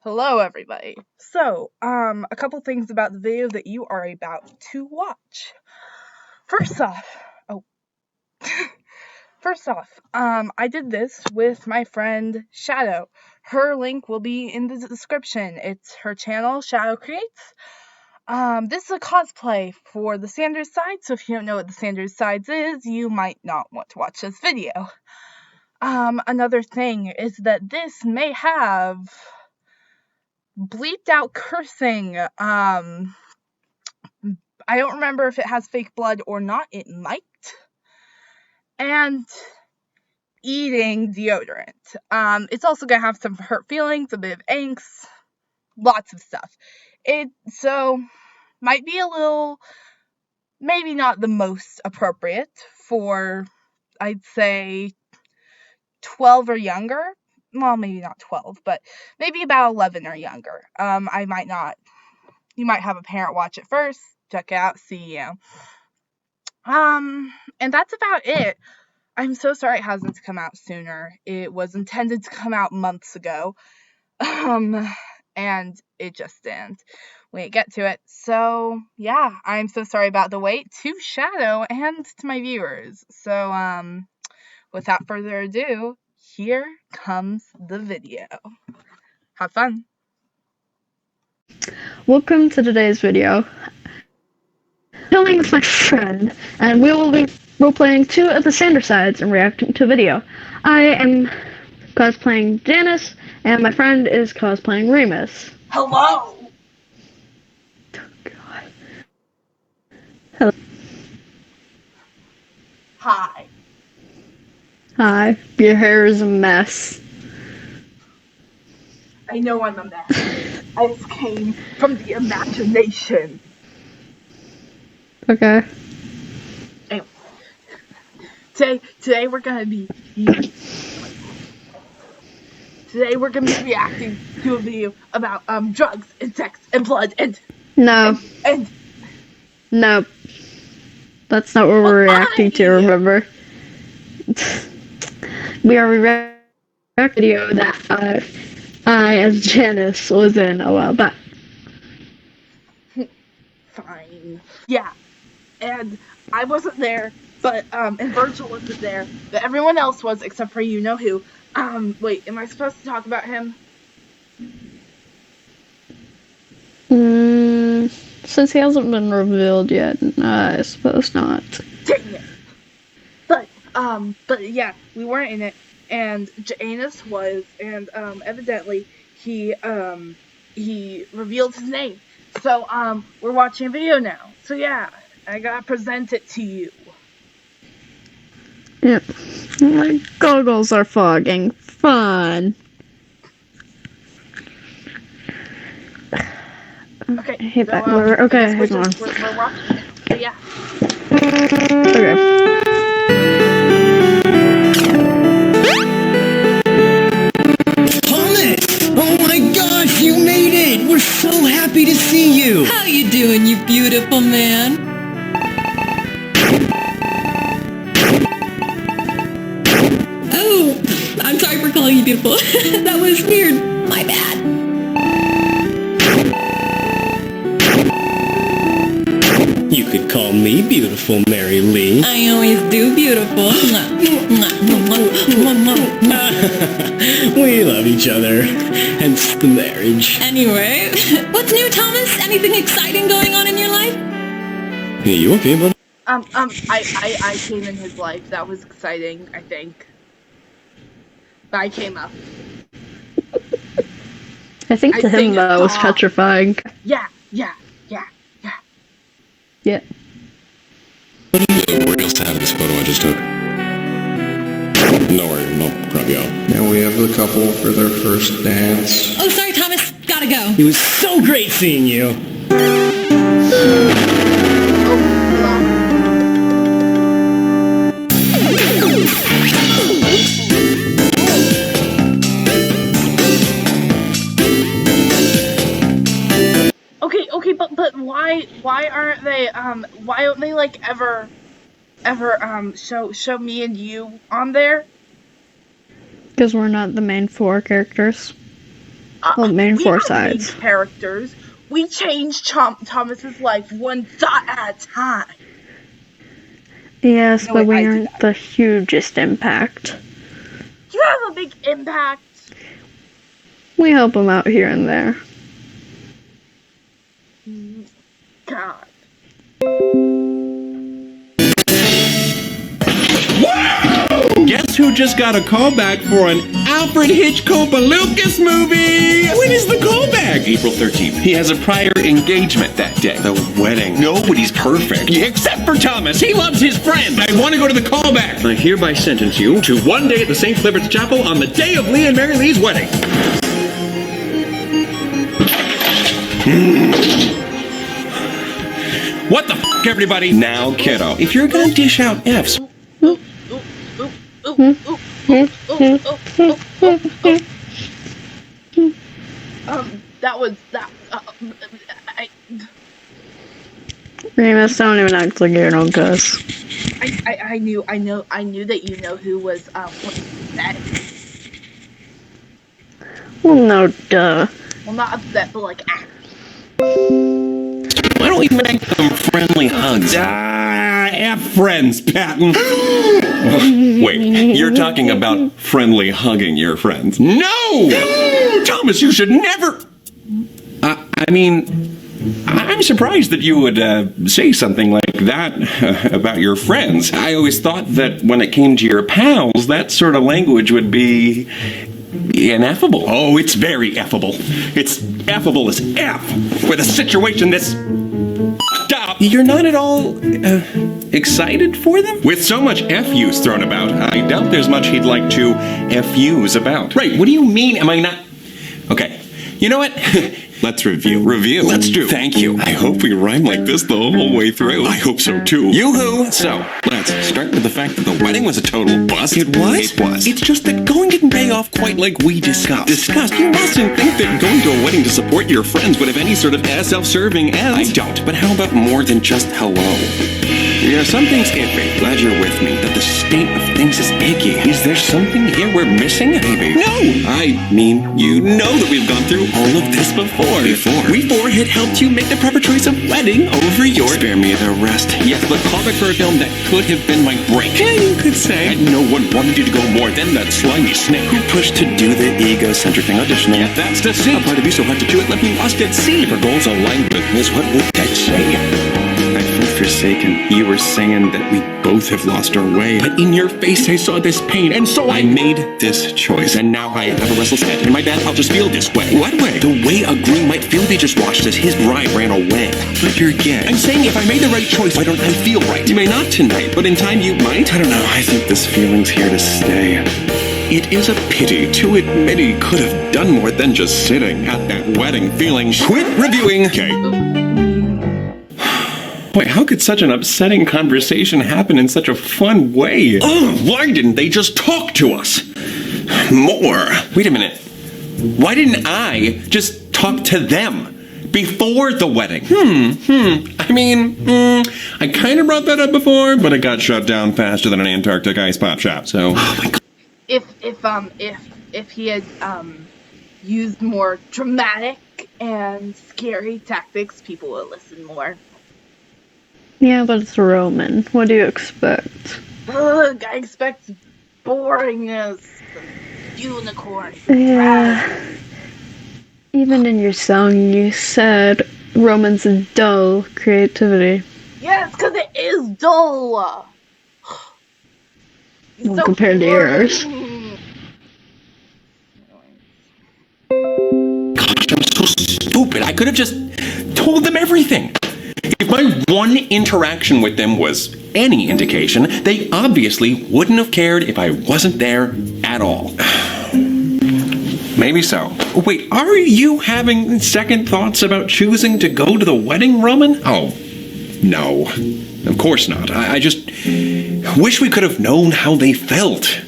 Hello, everybody. So, a couple things about the video that you are about to watch. First off, I did this with my friend Shadow. Her link will be in the description. It's her channel, Shadow Creates. This is a cosplay for the Sanders side, so if you don't know what the Sanders sides is, you might not want to watch this video. Another thing is that this may have bleeped out cursing. I don't remember if it has fake blood or not. It might. And eating deodorant. It's also gonna have some hurt feelings, a bit of angst, lots of stuff. So might be a little, maybe not the most appropriate for, I'd say, 12 or younger. Well, maybe not 12, but maybe about 11 or younger. You might have a parent watch it first, check it out, see you. And that's about it. I'm so sorry it hasn't come out sooner. It was intended to come out months ago. And it just didn't. We didn't get to it. So, yeah, I'm so sorry about the wait to Shadow and to my viewers. So, without further ado, here comes the video. Have fun. Welcome to today's video. Filming with my friend, and we will be role-playing two of the Sanders sides and reacting to a video. I am cosplaying Janus, and my friend is cosplaying Remus. Hello! Oh, God. Hello. Hi. Hi. Your hair is a mess. I know I'm a mess. I just came from the imagination. Okay. Anyway, today we're gonna be reacting to a video about drugs and sex and blood and No. No. That's not what we're reacting to, remember? We are reacting to a video that I, as Janus, was in a while back. Fine. Yeah. And I wasn't there, but and Virgil wasn't there, but everyone else was except for you know who. Wait, am I supposed to talk about him? Since he hasn't been revealed yet, I suppose not. Dang it. But yeah, we weren't in it, and Janus was, and evidently he revealed his name. So we're watching a video now. So yeah, I gotta present it to you. Yep. My goggles are fogging. Fun. Okay. Hit So, that. Okay, hang on. We're watching it. So yeah. Okay. Oh my gosh, you made it! We're so happy to see you! How you doing, you beautiful man? Oh, I'm sorry for calling you beautiful. That was weird. My bad. You could call me beautiful, Mary Lee. I always do beautiful. We love each other, hence the marriage. Anyway, what's new, Thomas? Anything exciting going on in your life? Hey, you okay, bud? I came in his life. That was exciting, I think. But I came up. I think to him that was petrifying. Yeah. Yeah. Where else to have this photo I just took? No worry, I'll grab you out. Now we have the couple for their first dance. Oh, sorry, Thomas. Gotta go. It was so great seeing you! Okay, but why aren't they why don't they like ever show me and you on there? Because we're not the main four characters. main we four don't need sides. characters. We change Thomas's life one thought at a time. Yes, No, but wait, we I do aren't that. the hugest impact. You have a big impact. We help them out here and there. God. Guess who just got a callback for an Alfred Hitchcock Lucas movie? When is the callback? April 13th. He has a prior engagement that day. The wedding. Nobody's perfect. Except for Thomas. He loves his friend. I want to go to the callback. I hereby sentence you to 1 day at the St. Clifford's Chapel on the day of Lee and Mary Lee's wedding. What the f***, everybody? Now, kiddo, if you're gonna dish out F's, That was that. Remus, don't even act like you don't cuss. I knew that you know who was upset. Well, no, duh. Well, not upset, but like why don't we make them friendly hugs? F friends, Patton. Wait, you're talking about friendly hugging your friends? No! Thomas, you should never... I mean, I'm surprised that you would say something like that about your friends. I always thought that when it came to your pals, that sort of language would be... ineffable. Oh, it's very effable. It's effable as F with a situation this... Stop! You're not at all excited for them? With so much F-use thrown about, I doubt there's much he'd like to F-use about. Right, what do you mean? Am I not... Okay, you know what? Let's review. Review? Let's do. Thank you. I hope we rhyme like this the whole way through. I hope so too. Yoo-hoo! So, let's start with the fact that the wedding was a total bust. It was? It was. It's just that going didn't pay off quite like we discussed. You mustn't think that going to a wedding to support your friends would have any sort of self-serving ends. I don't, but how about more than just hello? Yeah, something's iffy. Glad you're with me. That the state of things is icky. Is there something here we're missing? Maybe. No! I mean, you know that we've gone through all of this before. We four had helped you make the proper choice of wedding over your... Spare me the rest. Yes, but callback for a film that could have been my break. Yeah, you could say. And no one wanted you to go more than that slimy snake who pushed to do the egocentric thing auditioning. Yeah, that's the scene. A part of you so hard to do it left me lost at sea. If our goals aligned with this, what would that say? I feel forsaken. You were saying that we both have lost our way. But in your face I saw this pain, and so I made this choice. And now I have a restless head, and my bad I'll just feel this way. What way? The way a groom might feel they just watched as his bride ran away. But you're gay. I'm saying if I made the right choice, why don't I feel right? You may not tonight, but in time you might. I don't know. I think this feeling's here to stay. It is a pity to admit he could have done more than just sitting at that wedding feeling. Quit reviewing. Okay. Wait, how could such an upsetting conversation happen in such a fun way? Oh, why didn't they just talk to us more? Wait a minute. Why didn't I just talk to them before the wedding? I mean, I kind of brought that up before, but it got shut down faster than an Antarctic ice pop shop, so... Oh my God. If he had used more dramatic and scary tactics, people would listen more. Yeah, but it's Roman. What do you expect? Ugh, I expect boringness and unicorns. Yeah. Even in your song, you said Roman's dull creativity. Yes, because it is dull. Well, compared to yours. Gosh, I'm so stupid. I could have just told them everything. If my one interaction with them was any indication, they obviously wouldn't have cared if I wasn't there at all. Maybe so. Wait, are you having second thoughts about choosing to go to the wedding, Roman? Oh, no. Of course not. I just wish we could have known how they felt.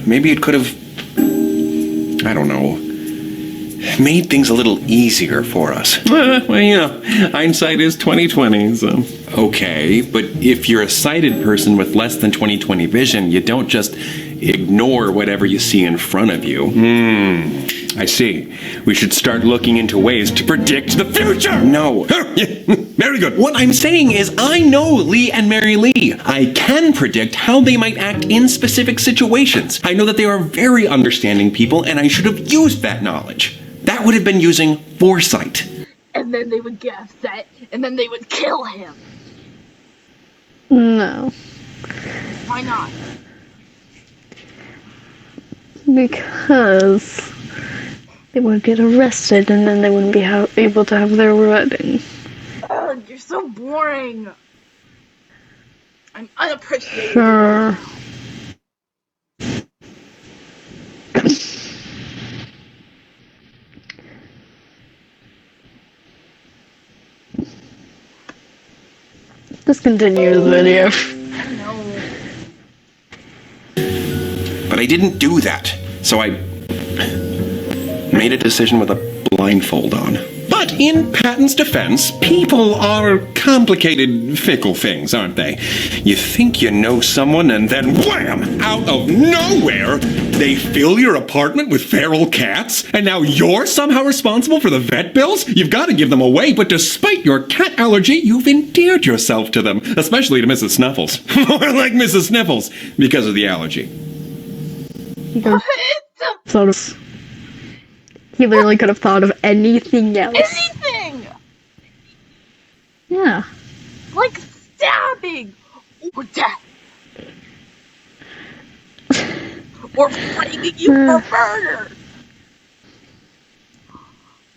Maybe it could have, I don't know, made things a little easier for us. Well, you know, hindsight is 20/20, so. Okay, but if you're a sighted person with less than 20/20 vision, you don't just ignore whatever you see in front of you. I see. We should start looking into ways to predict the future! No. Very good. What I'm saying is I know Lee and Mary Lee. I can predict how they might act in specific situations. I know that they are very understanding people, and I should have used that knowledge. That would have been using foresight. And then they would get upset, and then they would kill him. No. Why not? Because they would get arrested and then they wouldn't be able to have their wedding. Ugh, you're so boring. I'm unappreciated. Sure. Discontinue the video. I know. But I didn't do that. So I made a decision with a blindfold on. But in Patton's defense, people are complicated, fickle things, aren't they? You think you know someone and then wham! Out of nowhere, they fill your apartment with feral cats, and now you're somehow responsible for the vet bills? You've got to give them away, but despite your cat allergy, you've endeared yourself to them, especially to Mrs. Snuffles. More like Mrs. Sniffles, because of the allergy. He literally could have thought of anything else. Anything! Yeah. Like stabbing! Or death! Or framing you for murder!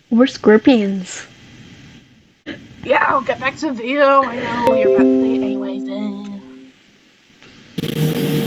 Or scorpions. Yeah, I'll get back to the video. I know you're about to say it anyways.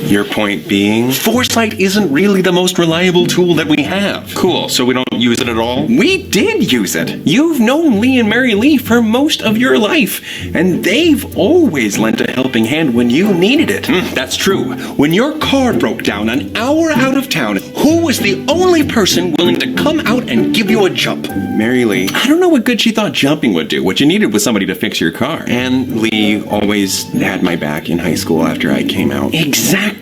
Your point being, foresight isn't really the most reliable tool that we have. Cool, so we don't use it at all? We did use it. You've known Lee and Mary Lee for most of your life, and they've always lent a helping hand when you needed it. That's true. When your car broke down an hour out of town, who was the only person willing to come out and give you a jump? Mary Lee. I don't know what good she thought jumping would do. What you needed was somebody to fix your car. And Lee always had my back in high school after I came out. Exactly.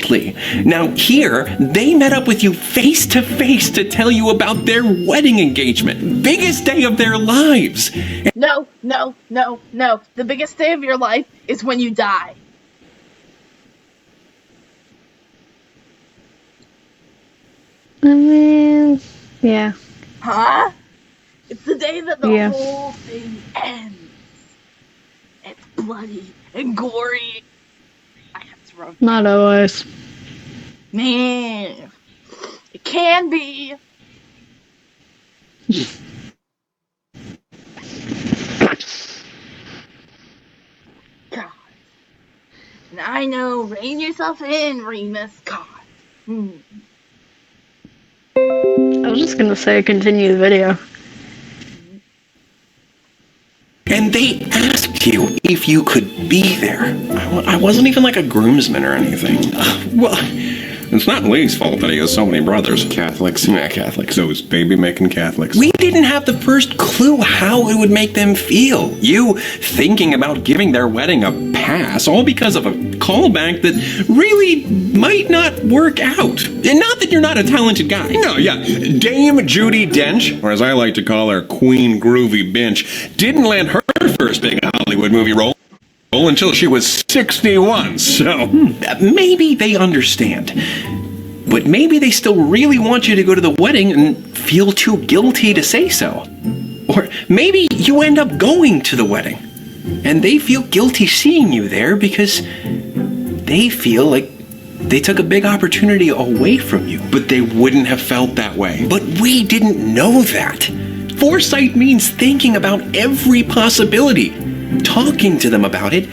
Now here, they met up with you face to face to tell you about their wedding engagement. Biggest day of their lives. No. The biggest day of your life is when you die. I mean, yeah. Huh? It's the day that the Yeah. whole thing ends. It's bloody and gory. I have to run. Not always. Man, it can be. God. And I know, rein yourself in, Remus. God. I was just gonna say continue the video. And they asked you if you could be there. I wasn't even like a groomsman or anything. Well, it's not Lee's fault that he has so many brothers. Catholics. Yeah, Catholics. Those baby-making Catholics. We didn't have the first clue how it would make them feel. You thinking about giving their wedding a pass, all because of a callback that really might not work out. And not that you're not a talented guy. No, yeah. Dame Judi Dench, or as I like to call her, Queen Groovy Bench, didn't land her first big Hollywood movie role until she was 61, so maybe they understand. But maybe they still really want you to go to the wedding and feel too guilty to say so. Or maybe you end up going to the wedding and they feel guilty seeing you there because they feel like they took a big opportunity away from you. But they wouldn't have felt that way. But we didn't know that. Foresight means thinking about every possibility. Talking to them about it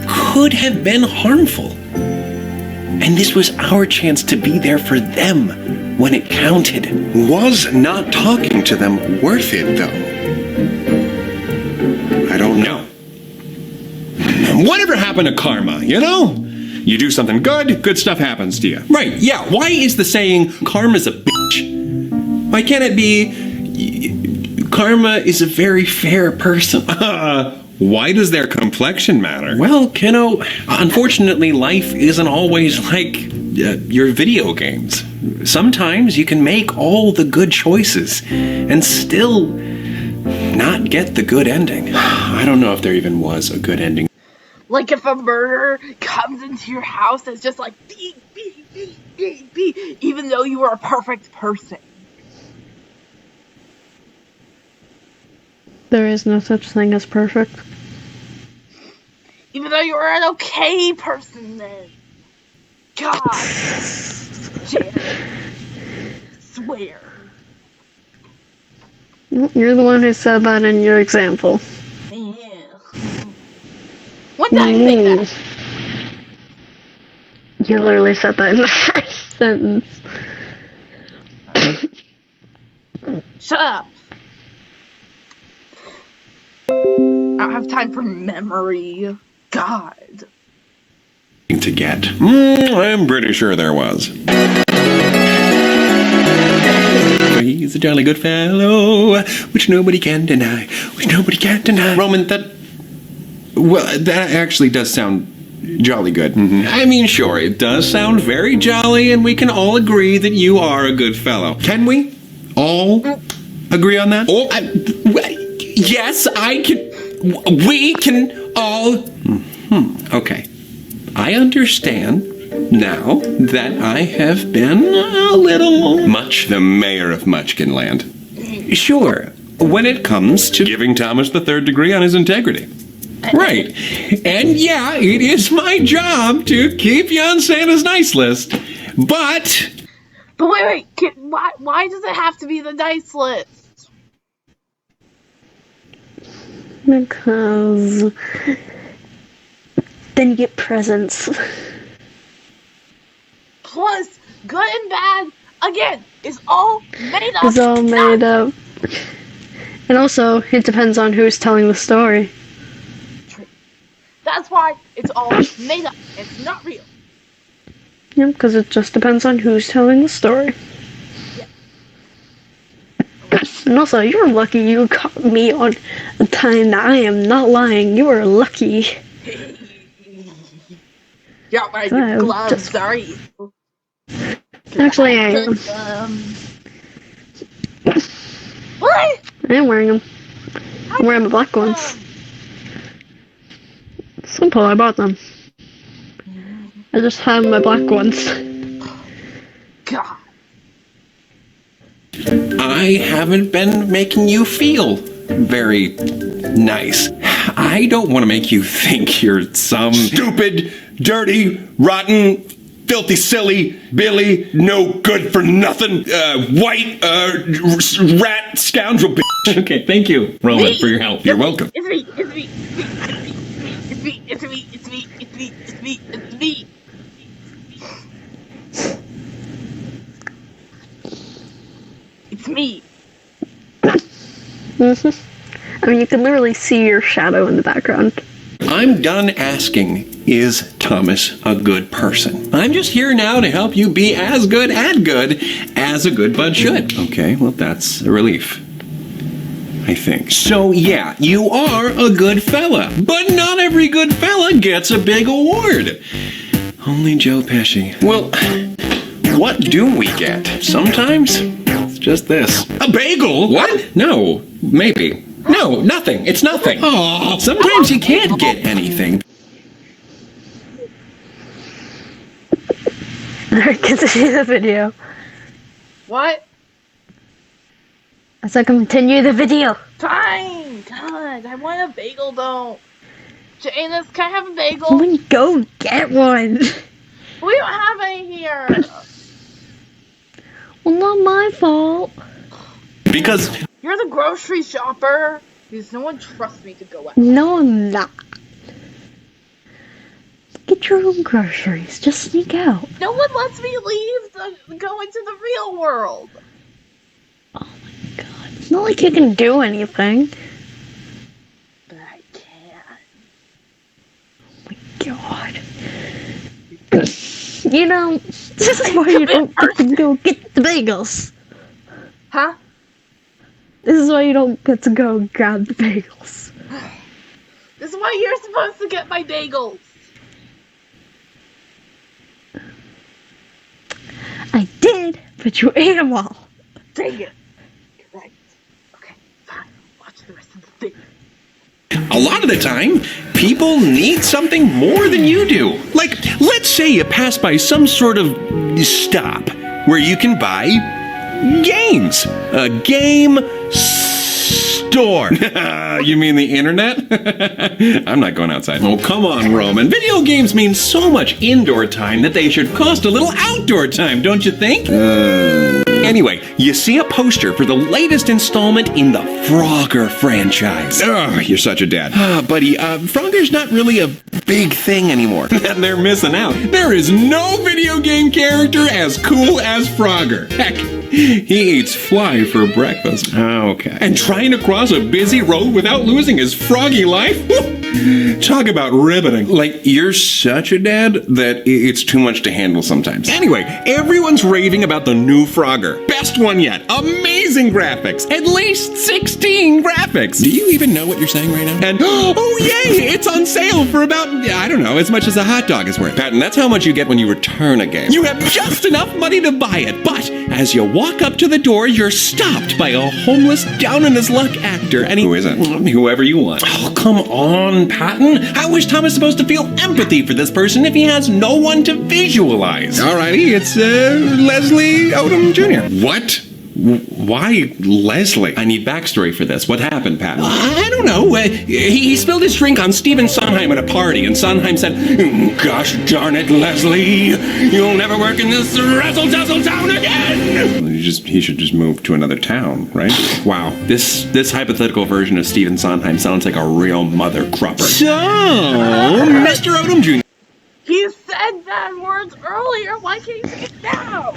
could have been harmful. And this was our chance to be there for them when it counted. Was not talking to them worth it, though? I don't know. Whatever happened to karma, you know? You do something good, good stuff happens to you. Right, yeah. Why is the saying, karma's a bitch? Why can't it be, karma is a very fair person? Why does their complexion matter? Well, kiddo, unfortunately, life isn't always like your video games. Sometimes you can make all the good choices and still not get the good ending. I don't know if there even was a good ending. Like if a murderer comes into your house and it's just like, beep, beep, beep, beep, beep, even though you were a perfect person. There is no such thing as perfect. Even though you were an okay person then. God. Janus. Swear. You're the one who said that in your example. Yeah. When did I say that? You literally said that in the first sentence. Shut up. I don't have time for memory. God. To get. I'm pretty sure there was. He's a jolly good fellow, which nobody can deny, which nobody can deny. Roman, that actually does sound jolly good. I mean, sure, it does sound very jolly, and we can all agree that you are a good fellow. Can we all agree on that? Yes, I can. We can all. Okay. I understand now that I have been a little much the mayor of Munchkinland. Sure, when it comes to giving Thomas the third degree on his integrity. Right. And yeah, it is my job to keep you on Santa's nice list. But wait, why does it have to be the nice list? Because then you get presents. Plus, good and bad, again, is all made up. It's all made up. And also, it depends on who's telling the story. True. That's why it's all made up. It's not real. Yep, because it just depends on who's telling the story. Yeah. And also, you're lucky you caught me on a time that I am not lying. You are lucky. You're not wearing your gloves, are you? Actually, I am. What? I am wearing them. I'm wearing the black ones. Simple, I bought them. I just have my black ones. God. I haven't been making you feel very nice. I don't want to make you think you're some stupid, dirty, rotten, filthy, silly, Billy, no good for nothing, white, rat, scoundrel bitch. Okay, thank you, Roman, for your help. You're welcome. It's me. It's me. I mean, you can literally see your shadow in the background. I'm done asking, is Thomas a good person? I'm just here now to help you be as good as a good bud should. Okay, well, that's a relief, I think. So, yeah, you are a good fella, but not every good fella gets a big award. Only Joe Pesci. Well, what do we get? Sometimes it's just this. A bagel? What? No, maybe. No, nothing. It's nothing. Oh, sometimes you can't get anything. Alright, continue the video. What? I said continue the video. Fine. God, I want a bagel though. Janus, can I have a bagel? Well, then go get one. We don't have any here. Well, not my fault. Because You're the grocery shopper. Because no one trusts me to go out. No, I'm not. Get your own groceries. Just sneak out. No one lets me leave to go into the real world. Oh my god. It's not like you can do anything. But I can. Oh my god. You know, this is why you don't get to go get the bagels. Huh? This is why you don't get to go grab the bagels. This is why you're supposed to get my bagels. did, but you ate them all. Dang it. You're right. Okay, fine. Watch the rest of the thing. A lot of the time, people need something more than you do. Like, let's say you pass by some sort of stop where you can buy games. A game store. You mean the internet? I'm not going outside. Oh, come on, Roman. Video games mean so much indoor time that they should cost a little outdoor time, don't you think? Anyway, you see a poster for the latest installment in the Frogger franchise. Oh, you're such a dad. Buddy, Frogger's not really a big thing anymore. And they're missing out. There is no video game character as cool as Frogger. Heck, he eats fly for breakfast. Okay. And trying to cross a busy road without losing his froggy life? Talk about riveting. Like, you're such a dad that it's too much to handle sometimes. Anyway, everyone's raving about the new Frogger. Best one yet. Amazing graphics. At least 16 graphics. Do you even know what you're saying right now? And, oh yay, it's on sale for about, I don't know, as much as a hot dog is worth. Patton, that's how much you get when you return a game. You have just enough money to buy it, but as you walk up to the door, you're stopped by a homeless, down-on-his-luck actor, and who isn't? Whoever you want. Oh, come on, Patton. How is Thomas supposed to feel empathy for this person if he has no one to visualize? Alrighty, it's Leslie Odom Jr. What? Why Leslie? I need backstory for this. What happened, Patton? I don't know. He spilled his drink on Stephen Sondheim at a party, and Sondheim said, "Gosh darn it, Leslie, you'll never work in this razzle-dazzle town again!" He should just move to another town, right? Wow. This hypothetical version of Stephen Sondheim sounds like a real mother crupper. So, Mr. Odom Jr. He said bad words earlier. Why can't he say it now?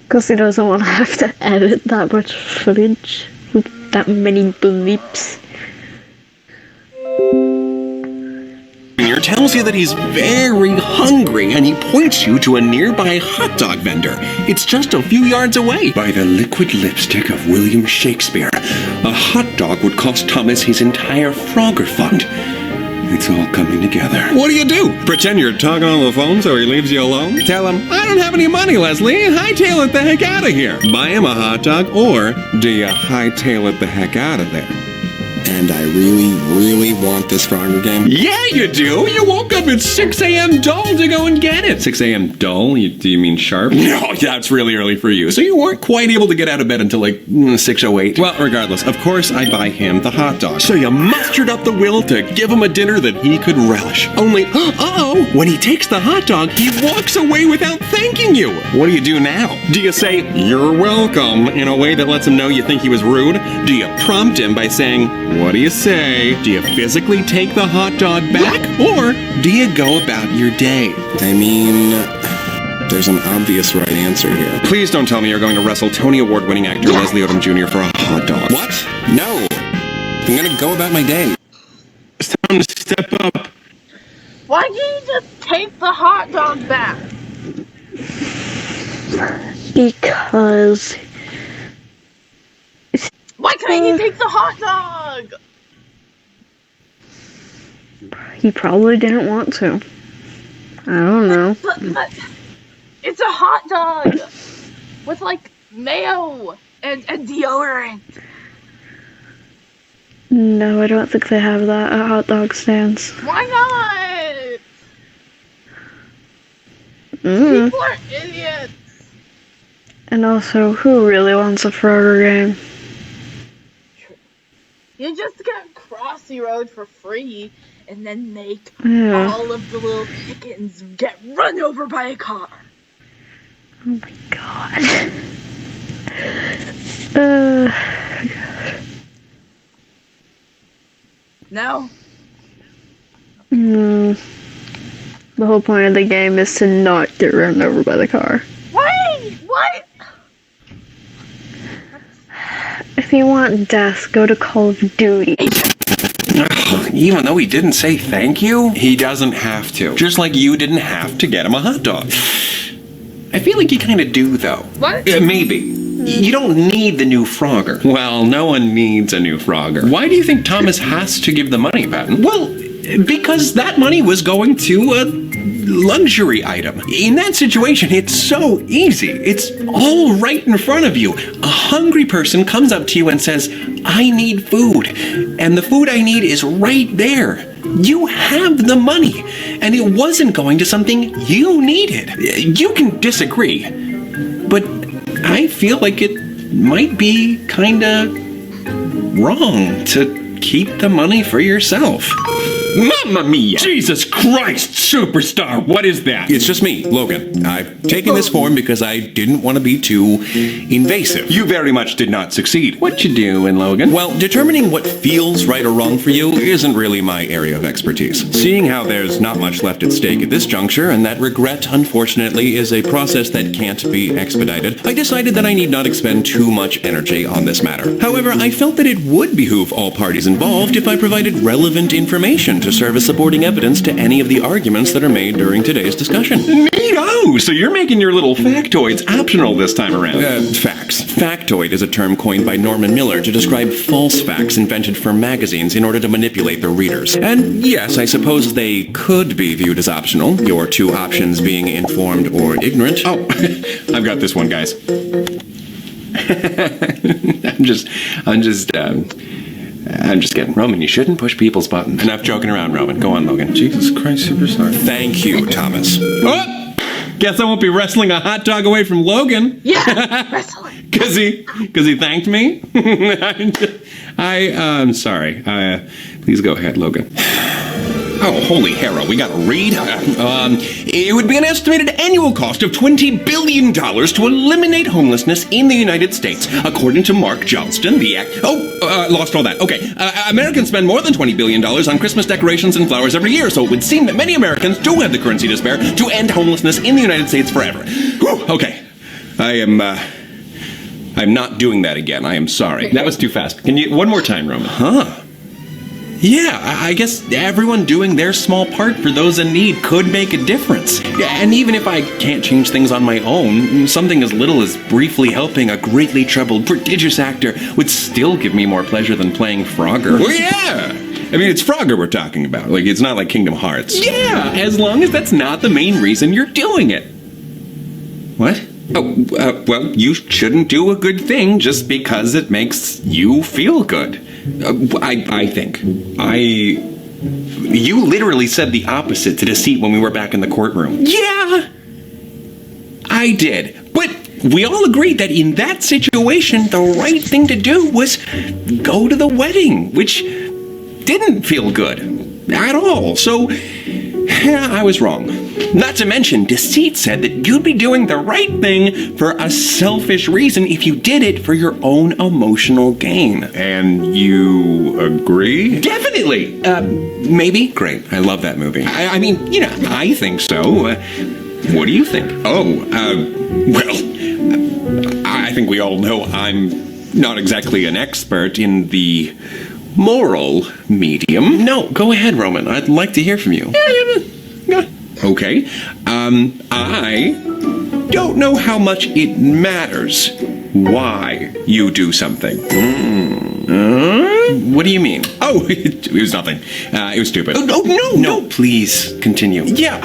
Because he doesn't want to have to edit that much footage with that many bleeps. Jr. tells you that he's very hungry, and he points you to a nearby hot dog vendor. It's just a few yards away. By the liquid lipstick of William Shakespeare, a hot dog would cost Thomas his entire Frogger fund. It's all coming together. What do? Pretend you're talking on the phone so he leaves you alone? Tell him, I don't have any money, Leslie. Hightail it the heck out of here. Buy him a hot dog, or do you hightail it the heck out of there? And I really, really want this Frogger game. Yeah, you do. You woke up at 6 a.m. dull to go and get it. 6 a.m. dull? Do you mean sharp? No, that's really early for you. So you weren't quite able to get out of bed until like 6:08. Well, regardless, of course I buy him the hot dog. So you mustered up the will to give him a dinner that he could relish. Only, when he takes the hot dog, he walks away without thanking you. What do you do now? Do you say, "You're welcome," in a way that lets him know you think he was rude? Do you prompt him by saying, "What do you say?" Do you physically take the hot dog back? Or do you go about your day? I mean, there's an obvious right answer here. Please don't tell me you're going to wrestle Tony Award-winning actor Leslie Odom Jr. for a hot dog. What? No. I'm gonna go about my day. It's time to step up. Why can't you just take the hot dog back? Because Why can't you take the hot dog? he probably didn't want to. I don't know. But it's a hot dog with like mayo and deodorant. No, I don't think they have that at hot dog stands. Why not? People are idiots. And also, who really wants a Frogger game? You just get Crossy Road for free and then make Yeah. all of the little chickens get run over by a car. Oh my god. No? The whole point of the game is to not get run over by the car. Wait! What? If you want death, go to Call of Duty. Even though he didn't say thank you, he doesn't have to. Just like you didn't have to get him a hot dog. I feel like you kind of do, though. What? Maybe. You don't need the new Frogger. Well, no one needs a new Frogger. Why do you think Thomas has to give the money, Patton? Well, because that money was going to luxury item. In that situation, it's so easy. It's all right in front of you. A hungry person comes up to you and says, I need food. And the food I need is right there. You have the money, and it wasn't going to something you needed. You can disagree, but I feel like it might be kinda wrong to keep the money for yourself. Mamma mia! Jesus Christ, superstar, what is that? It's just me, Logan. I've taken this form because I didn't want to be too invasive. You very much did not succeed. What you doing, Logan? Well, determining what feels right or wrong for you isn't really my area of expertise. Seeing how there's not much left at stake at this juncture, and that regret, unfortunately, is a process that can't be expedited, I decided that I need not expend too much energy on this matter. However, I felt that it would behoove all parties involved if I provided relevant information to serve as supporting evidence to any of the arguments that are made during today's discussion. Neato! So you're making your little factoids optional this time around. Facts. Factoid is a term coined by Norman Miller to describe false facts invented for magazines in order to manipulate their readers. And yes, I suppose they could be viewed as optional, your two options being informed or ignorant. Oh, I've got this one, guys. I'm just kidding. Roman, you shouldn't push people's buttons. Enough joking around, Roman. Go on, Logan. Jesus Christ, superstar. Thank you, Thomas. Oh! Guess I won't be wrestling a hot dog away from Logan. Yeah, wrestling. Cause he thanked me? I'm sorry. Please go ahead, Logan. Oh, holy hero, we gotta read. It would be an estimated annual cost of $20 billion to eliminate homelessness in the United States, according to Mark Johnston, the lost all that. Okay, Americans spend more than $20 billion on Christmas decorations and flowers every year, so it would seem that many Americans do have the currency to spare to end homelessness in the United States forever. Whew, okay, I'm not doing that again. I am sorry. That was too fast. Can you, one more time, Roman? Huh. Yeah, I guess everyone doing their small part for those in need could make a difference. And even if I can't change things on my own, something as little as briefly helping a greatly troubled, prodigious actor would still give me more pleasure than playing Frogger. Well, yeah! I mean, it's Frogger we're talking about. Like, it's not like Kingdom Hearts. Yeah, as long as that's not the main reason you're doing it. What? Oh, well, you shouldn't do a good thing just because it makes you feel good. I think. You literally said the opposite to Deceit when we were back in the courtroom. Yeah, I did. But we all agreed that in that situation, the right thing to do was go to the wedding, which didn't feel good at all. So, I was wrong. Not to mention, Deceit said that you'd be doing the right thing for a selfish reason if you did it for your own emotional gain. And you agree? Definitely! Maybe? Great. I love that movie. I mean, you know, I think so. What do you think? Oh, well, I think we all know I'm not exactly an expert in the moral medium. No, go ahead, Roman. I'd like to hear from you. Okay. I don't know how much it matters why you do something. What do you mean? Oh, it was nothing. It was stupid. Oh, no, please continue. Yeah,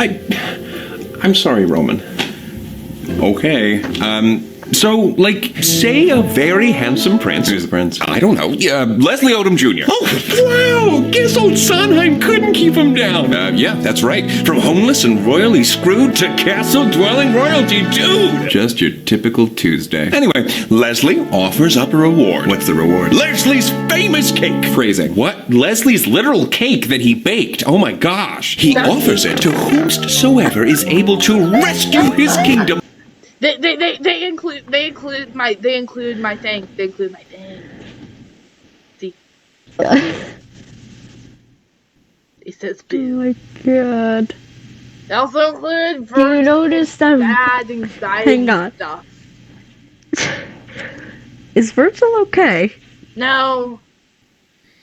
I'm sorry, Roman. Okay. So, like, say a very handsome prince. Who's the prince? I don't know. Leslie Odom Jr. Oh, wow! Guess old Sondheim couldn't keep him down. Yeah, that's right. From homeless and royally screwed to castle-dwelling royalty, dude! Just your typical Tuesday. Anyway, Leslie offers up a reward. What's the reward? Leslie's famous cake. Phrasing. What? Leslie's literal cake that he baked. Oh my gosh. He offers it to whomsoever is able to rescue his kingdom. They include my thing. See. It says Oh my god. They also include You noticed that? bad anxiety Hang on. stuff. Is Virgil okay? No.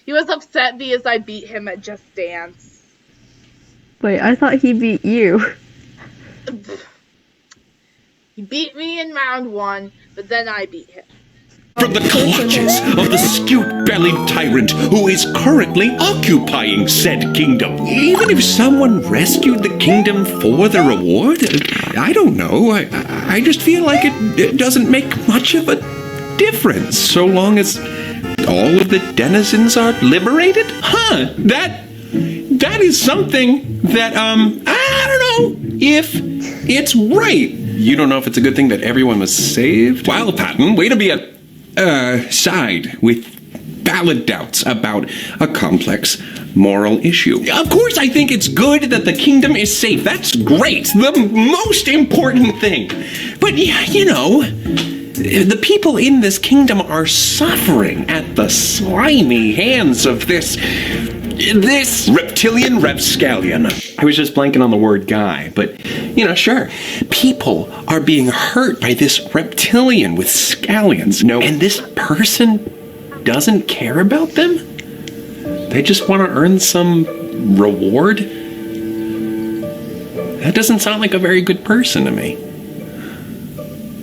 He was upset because I beat him at Just Dance. Wait, I thought he beat you. He beat me in round 1, but then I beat him. from the clutches of the skewed-bellied tyrant who is currently occupying said kingdom. Even if someone rescued the kingdom for the reward, I don't know. I just feel like it doesn't make much of a difference so long as all of the denizens are liberated? Huh, that is something that, I don't know if it's right. You don't know if it's a good thing that everyone was saved? Wow, Patton, way to be side with valid doubts about a complex moral issue. Of course I think it's good that the kingdom is safe. That's great. The most important thing. But, you know, the people in this kingdom are suffering at the slimy hands of this reptilian rapscallion. I was just blanking on the word guy, but, you know, sure. People are being hurt by this reptilian with scallions. No, and this person doesn't care about them? They just want to earn some reward? That doesn't sound like a very good person to me.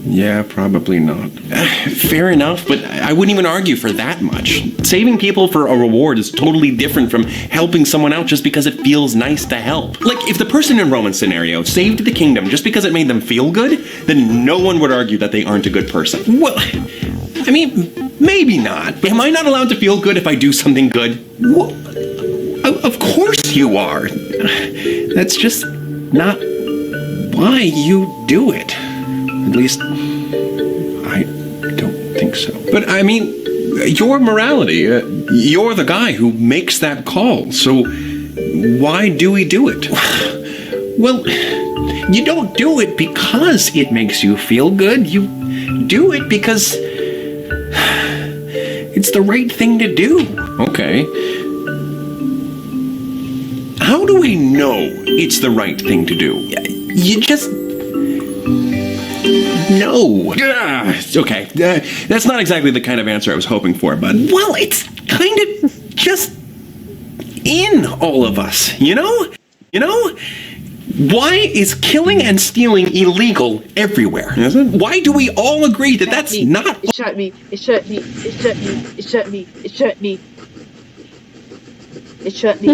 Yeah, probably not. Fair enough, but I wouldn't even argue for that much. Saving people for a reward is totally different from helping someone out just because it feels nice to help. Like, if the person in Roman's scenario saved the kingdom just because it made them feel good, then no one would argue that they aren't a good person. Well, I mean, maybe not. Am I not allowed to feel good if I do something good? Well, of course you are. That's just not why you do it. At least, I don't think so. But, I mean, your morality, you're the guy who makes that call, so why do we do it? Well, you don't do it because it makes you feel good. You do it because it's the right thing to do. Okay. How do we know it's the right thing to do? You just... No. Okay, that's not exactly the kind of answer I was hoping for, but... Well, it's kind of just in all of us, you know? You know? Why is killing and stealing illegal everywhere? Is it? Why do we all agree that that's not... It shouldn't be. It shouldn't be. It shouldn't be. It shouldn't be. It shouldn't be. It shouldn't be.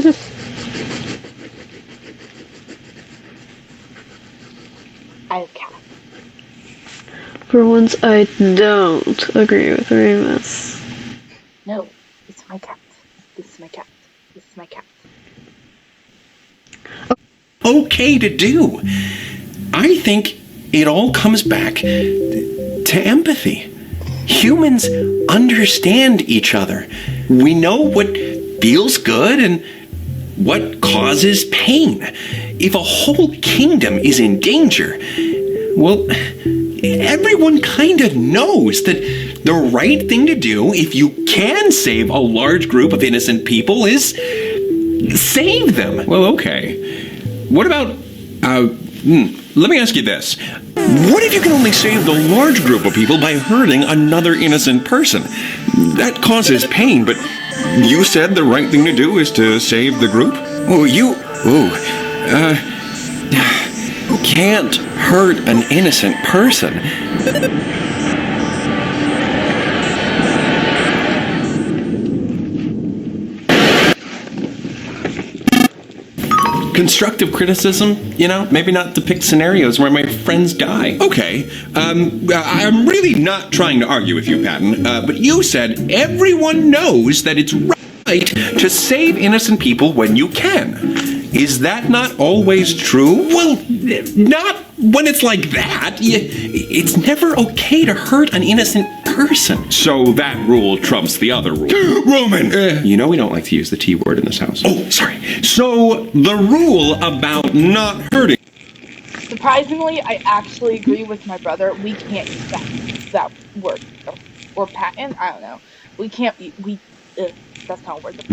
I have cat. For once, I don't agree with Remus. No, it's my cat. This is my cat. This is my cat. Okay to do. I think it all comes back to empathy. Humans understand each other. We know what feels good and what causes pain. If a whole kingdom is in danger, well, everyone kind of knows that the right thing to do, if you can save a large group of innocent people, is save them. Well, okay. What about, let me ask you this. What if you can only save the large group of people by hurting another innocent person? That causes pain, but you said the right thing to do is to save the group? Can't hurt an innocent person. Constructive criticism, you know, maybe not depict scenarios where my friends die. Okay, I'm really not trying to argue with you, Patton, but you said everyone knows that it's right to save innocent people when you can. Is that not always true? Well, not when it's like that. It's never okay to hurt an innocent person. So that rule trumps the other rule. Roman! You know we don't like to use the T word in this house. Oh, sorry. So the rule about not hurting... Surprisingly, I actually agree with my brother. We can't use that word. Or patent? I don't know. We can't... that's not a word.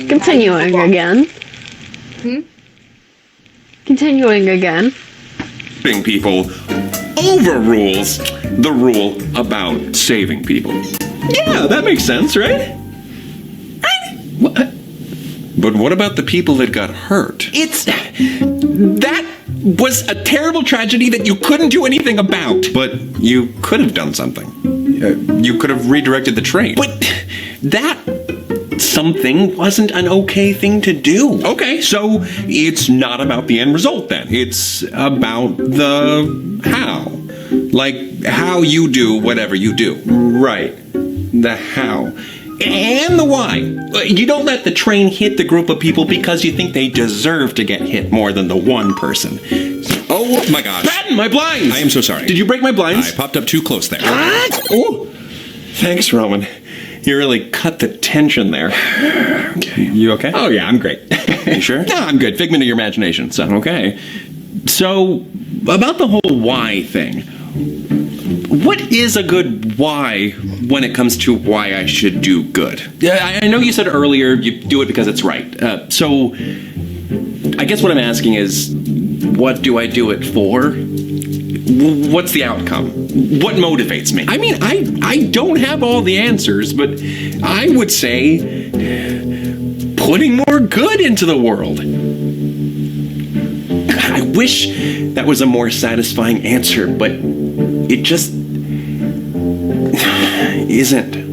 Continuing again. Continuing again. People overrules the rule about saving people. Yeah, that makes sense, right? What? But what about the people that got hurt? That was a terrible tragedy that you couldn't do anything about. But you could have done something. You could have redirected the train. But that something wasn't an okay thing to do. Okay, so it's not about the end result then. It's about the how. Like how you do whatever you do. Right. The how. And the why. You don't let the train hit the group of people because you think they deserve to get hit more than the one person. Oh my gosh. Patton, my blinds! I am so sorry. Did you break my blinds? I popped up too close there. Oh, thanks, Roman. You really cut the tension there. Okay. You okay? Oh, yeah, I'm great. You sure? No, I'm good. Figment of your imagination, so. Okay. So, about the whole why thing. What is a good why when it comes to why I should do good? Yeah, I know you said earlier you do it because it's right. So, I guess what I'm asking is, what do I do it for? What's the outcome? What motivates me? I mean, I don't have all the answers, but I would say putting more good into the world. I wish that was a more satisfying answer, but it just isn't.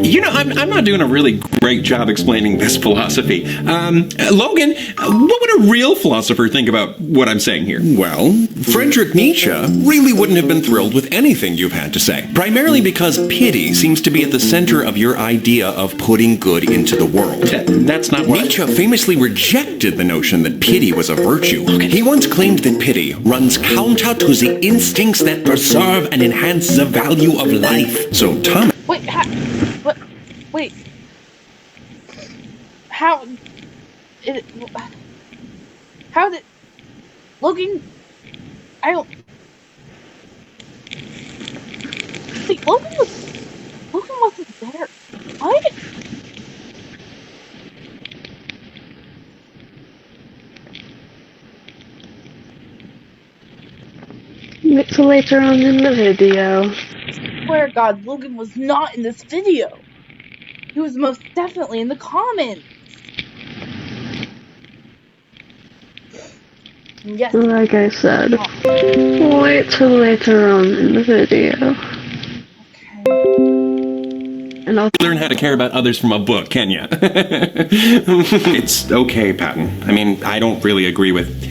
You know, I'm not doing a really great job explaining this philosophy. Logan, what would a real philosopher think about what I'm saying here? Well, Friedrich Nietzsche really wouldn't have been thrilled with anything you've had to say. Primarily because pity seems to be at the center of your idea of putting good into the world. That's not what... Nietzsche famously rejected the notion that pity was a virtue. He once claimed that pity runs counter to the instincts that preserve and enhance the value of life. So, Thomas... Wait, wait. How did Logan? I don't. See, Logan wasn't there. What? So later on in the video. I swear to God, Logan was not in this video. He was most definitely in the comments. Yes. Like I said, wait till later on in the video. Okay. And I'll learn how to care about others from a book, can ya? It's okay, Patton. I mean, I don't really agree with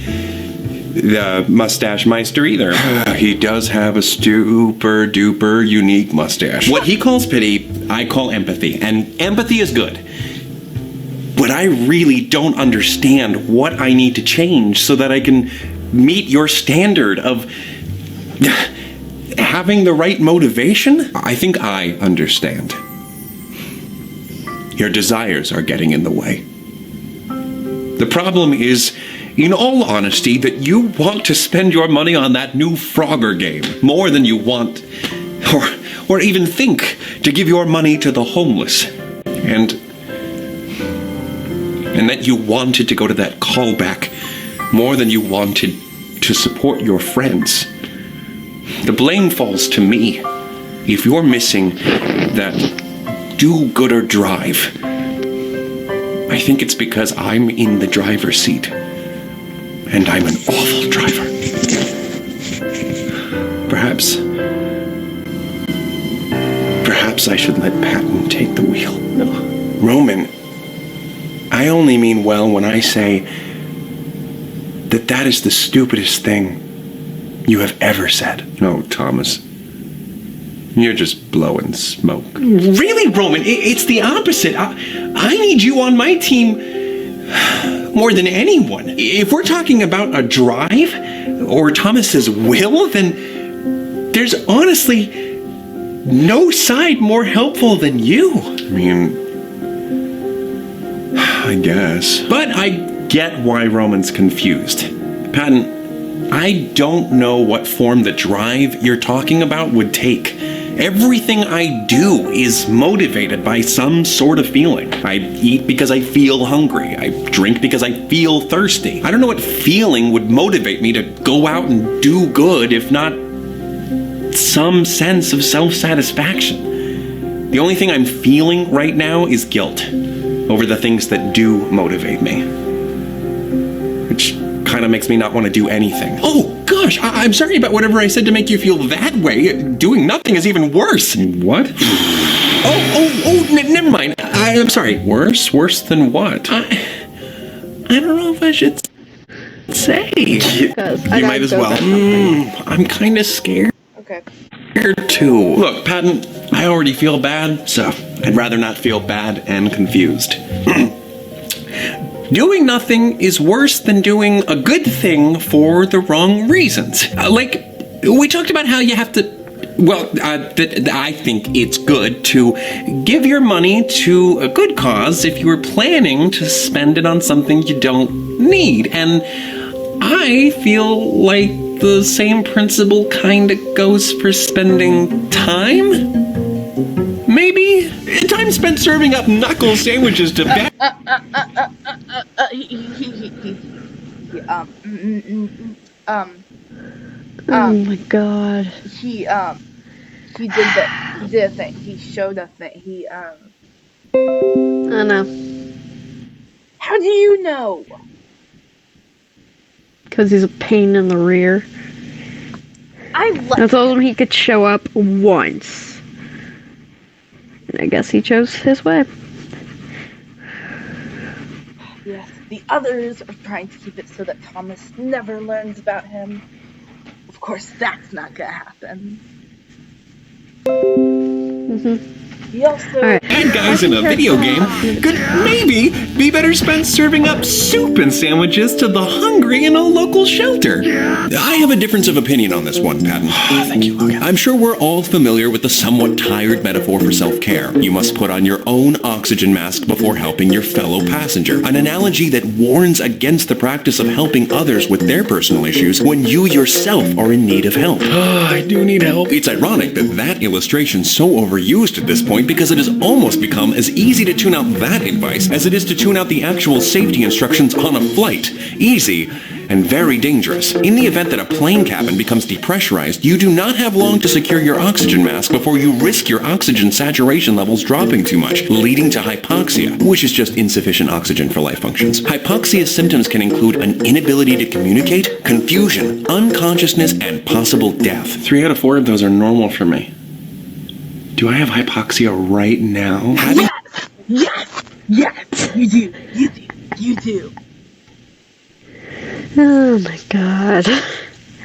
the Mustache Meister either. He does have a super duper unique mustache. What he calls pity, I call empathy, and empathy is good. But I really don't understand what I need to change so that I can meet your standard of having the right motivation. I think I understand. Your desires are getting in the way. The problem is, in all honesty, that you want to spend your money on that new Frogger game more than you want, or even think, to give your money to the homeless. And that you wanted to go to that callback more than you wanted to support your friends. The blame falls to me if you're missing that do-gooder drive. I think it's because I'm in the driver's seat. And I'm an awful driver. Perhaps I should let Patton take the wheel. No. Roman, I only mean well when I say that is the stupidest thing you have ever said. No, Thomas. You're just blowing smoke. Really, Roman? It's the opposite. I need you on my team more than anyone. If we're talking about a drive or Thomas's will, then there's honestly no side more helpful than you. I mean, I guess. But I get why Roman's confused. Patton, I don't know what form the drive you're talking about would take. Everything I do is motivated by some sort of feeling. I eat because I feel hungry. I drink because I feel thirsty. I don't know what feeling would motivate me to go out and do good if not some sense of self-satisfaction. The only thing I'm feeling right now is guilt. over the things that do motivate me. Which kind of makes me not want to do anything. Oh, gosh, I'm sorry about whatever I said to make you feel that way. Doing nothing is even worse. What? Never mind. I'm sorry. Worse? Worse than what? I don't know if I should say. You might as well. I'm kind of scared. Okay. Scared too. Look, Patton, I already feel bad, so I'd rather not feel bad and confused. Doing nothing is worse than doing a good thing for the wrong reasons. Like, we talked about how you have to... I think it's good to give your money to a good cause if you were planning to spend it on something you don't need. And I feel like the same principle kind of goes for spending time? Maybe? Time spent serving up knuckle sandwiches to... Oh my god. He did a thing. He showed a thing. I don't know. How do you know? Because he's a pain in the rear. I told him he could show up once. And I guess he chose his way. Yes, the others are trying to keep it so that Thomas never learns about him. Of course, that's not gonna happen. He also... Bad guys in a video game could maybe be better spent serving up soup and sandwiches to the hungry in a local shelter. I have a difference of opinion on this one, Patton. Thank you, Logan. I'm sure we're all familiar with the somewhat tired metaphor for self-care. You must put on your own oxygen mask before helping your fellow passenger. An analogy that warns against the practice of helping others with their personal issues when you yourself are in need of help. I do need help. It's ironic that illustration's so overused at this point because it has almost become as easy to tune out that advice as it is to tune out the actual safety instructions on a flight. Easy and very dangerous. In the event that a plane cabin becomes depressurized, you do not have long to secure your oxygen mask before you risk your oxygen saturation levels dropping too much, leading to hypoxia, which is just insufficient oxygen for life functions. Hypoxia symptoms can include an inability to communicate, confusion, unconsciousness, and possible death. 3 out of 4 of those are normal for me. Do I have hypoxia right now? Yes, you do. Oh my god.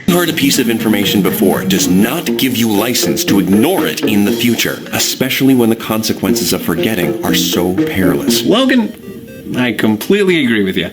Heard a piece of information before does not give you license to ignore it in the future, especially when the consequences of forgetting are so perilous. Logan, I completely agree with you.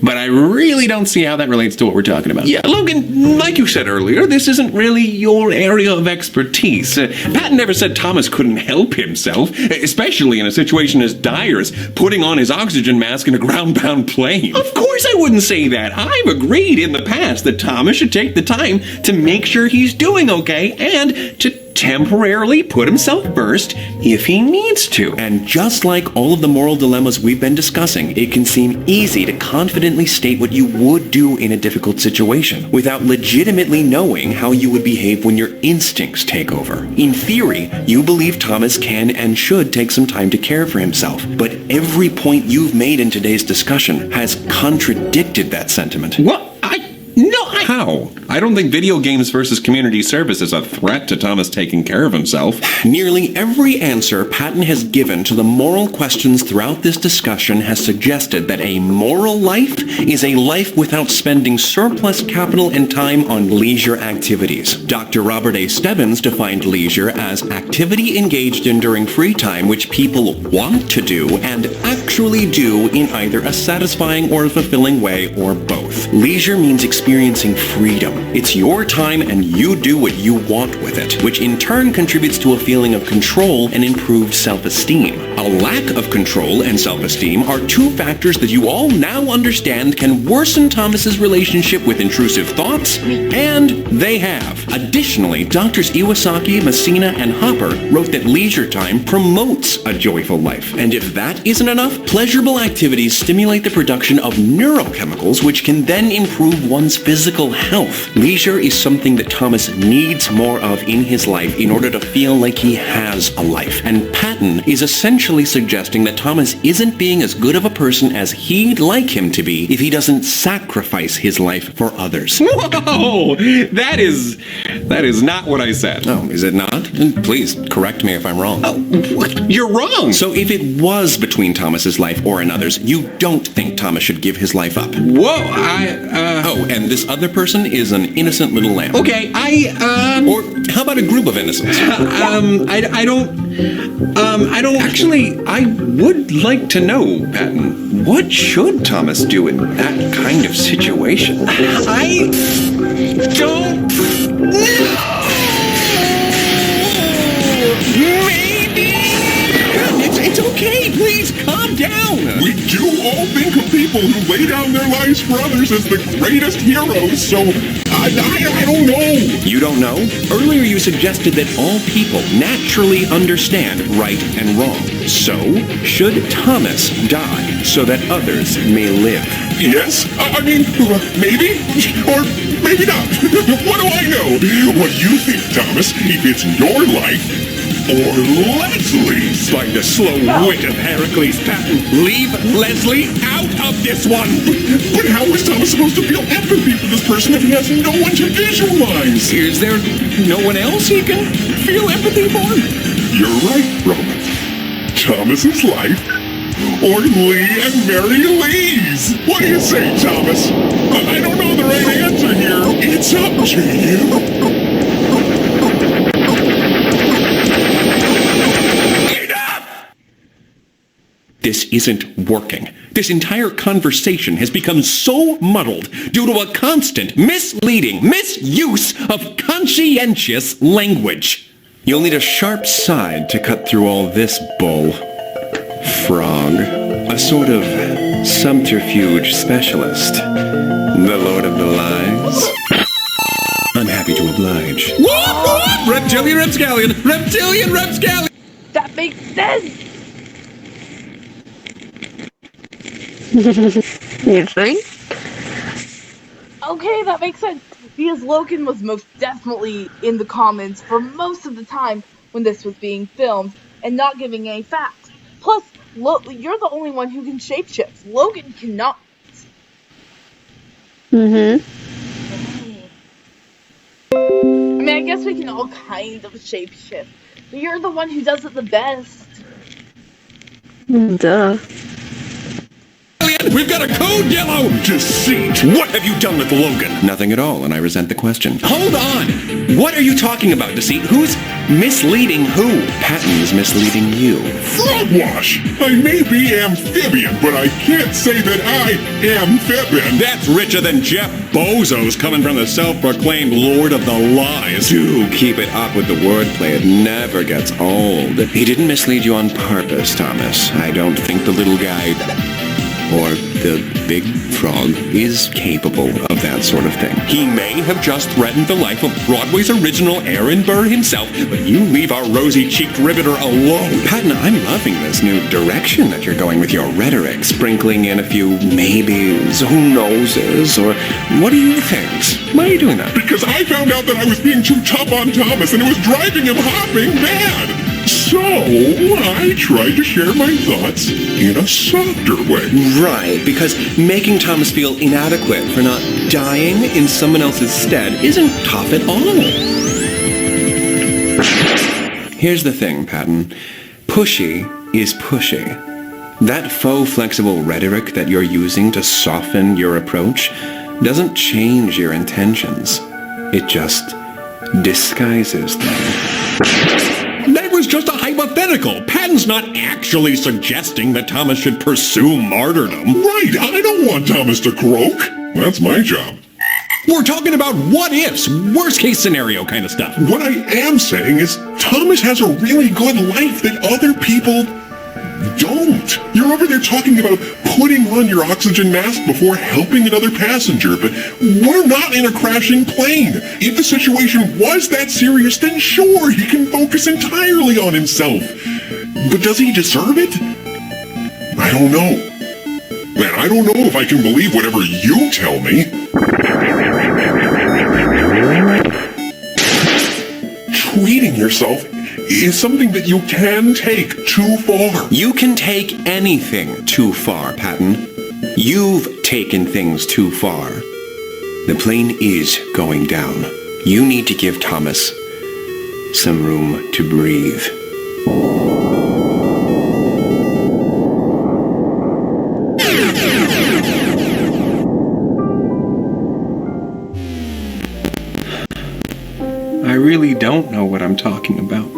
But I really don't see how that relates to what we're talking about. Yeah, Logan, like you said earlier, this isn't really your area of expertise. Patton never said Thomas couldn't help himself, especially in a situation as dire as putting on his oxygen mask in a ground-bound plane. Of course I wouldn't say that. I've agreed in the past that Thomas should take the time to make sure he's doing okay and to temporarily put himself first if he needs to. And just like all of the moral dilemmas we've been discussing, it can seem easy to confidently state what you would do in a difficult situation without legitimately knowing how you would behave when your instincts take over. In theory, you believe Thomas can and should take some time to care for himself, but every point you've made in today's discussion has contradicted that sentiment. What? How? I don't think video games versus community service is a threat to Thomas taking care of himself. Nearly every answer Patton has given to the moral questions throughout this discussion has suggested that a moral life is a life without spending surplus capital and time on leisure activities. Dr. Robert A. Stebbins defined leisure as activity engaged in during free time which people want to do and actually do in either a satisfying or fulfilling way or both. Leisure means experiencing freedom. It's your time and you do what you want with it, which in turn contributes to a feeling of control and improved self-esteem. A lack of control and self-esteem are 2 factors that you all now understand can worsen Thomas's relationship with intrusive thoughts, and they have. Additionally, Drs. Iwasaki, Messina, and Hopper wrote that leisure time promotes a joyful life. And if that isn't enough, pleasurable activities stimulate the production of neurochemicals which can then improve one's physical physical health. Leisure is something that Thomas needs more of in his life in order to feel like he has a life. And Patton is essentially suggesting that Thomas isn't being as good of a person as he'd like him to be if he doesn't sacrifice his life for others. Whoa! That is not what I said. Oh, is it not? Please correct me if I'm wrong. Oh, you're wrong! So if it was between Thomas's life or another's, you don't think Thomas should give his life up? Whoa, Oh, and this other person is an innocent little lamb. Okay, Or how about a group of innocents? I don't... Actually, I would like to know, Patton, what should Thomas do in that kind of situation? I don't... Maybe... It's okay, please calm down. We do all think of people who lay down their lives for others as the greatest heroes, so I don't know. You don't know? Earlier you suggested that all people naturally understand right and wrong. So, should Thomas die so that others may live? Yes? I mean, maybe? Or maybe not. What do I know? What do you think, Thomas, if it's your life or Leslie's? By the slow wit of Heracles, Patton, leave Leslie out of this one! But how is Thomas supposed to feel empathy for this person if he has no one to visualize? Is there no one else he can feel empathy for? You're right, Roman. Thomas's life or Lee and Mary Lee's? What do you say, Thomas? I don't know the right answer here. It's up to you. This isn't working. This entire conversation has become so muddled due to a constant, misleading misuse of conscientious language. You'll need a sharp side to cut through all this bull. Frog. A sort of subterfuge specialist. The Lord of the Lies. I'm happy to oblige. Reptilian Rapscallion! Reptilian Rapscallion! That makes sense! You think? Okay, that makes sense. Because Logan was most definitely in the comments for most of the time when this was being filmed and not giving any facts. Plus, you're the only one who can shapeshift. Logan cannot. Mm-hmm. I mean, I guess we can all kind of shapeshift, but you're the one who does it the best. Duh. We've got a code yellow! Deceit! What have you done with Logan? Nothing at all, and I resent the question. Hold on! What are you talking about, Deceit? Who's misleading who? Patton is misleading you. Frogwash! I may be amphibian, but I can't say that I am Fibbin. That's richer than Jeff Bezos coming from the self-proclaimed Lord of the Lies. Do keep it up with the wordplay. It never gets old. He didn't mislead you on purpose, Thomas. I don't think the little guy... or the big frog is capable of that sort of thing. He may have just threatened the life of Broadway's original Aaron Burr himself, but you leave our rosy-cheeked riveter alone. Patton, I'm loving this new direction that you're going with your rhetoric, sprinkling in a few maybes, who knowses, or what do you think? Why are you doing that? Because I found out that I was being too tough on Thomas and it was driving him hopping mad. So, I tried to share my thoughts in a softer way. Right, because making Thomas feel inadequate for not dying in someone else's stead isn't tough at all. Here's the thing, Patton. Pushy is pushy. That faux flexible rhetoric that you're using to soften your approach doesn't change your intentions. It just disguises them. That was just a hypothetical. Patton's not actually suggesting that Thomas should pursue martyrdom. Right, I don't want Thomas to croak. That's my job. We're talking about what-ifs, worst-case scenario kind of stuff. What I am saying is Thomas has a really good life that other people don't. You're over there talking about putting on your oxygen mask before helping another passenger, but we're not in a crashing plane. If the situation was that serious, then sure, he can focus entirely on himself. But does he deserve it? I don't know. Man, I don't know if I can believe whatever you tell me. yourself is something that you can take too far. You can take anything too far, Patton. You've taken things too far. The plane is going down. You need to give Thomas some room to breathe. I really don't know what I'm talking about.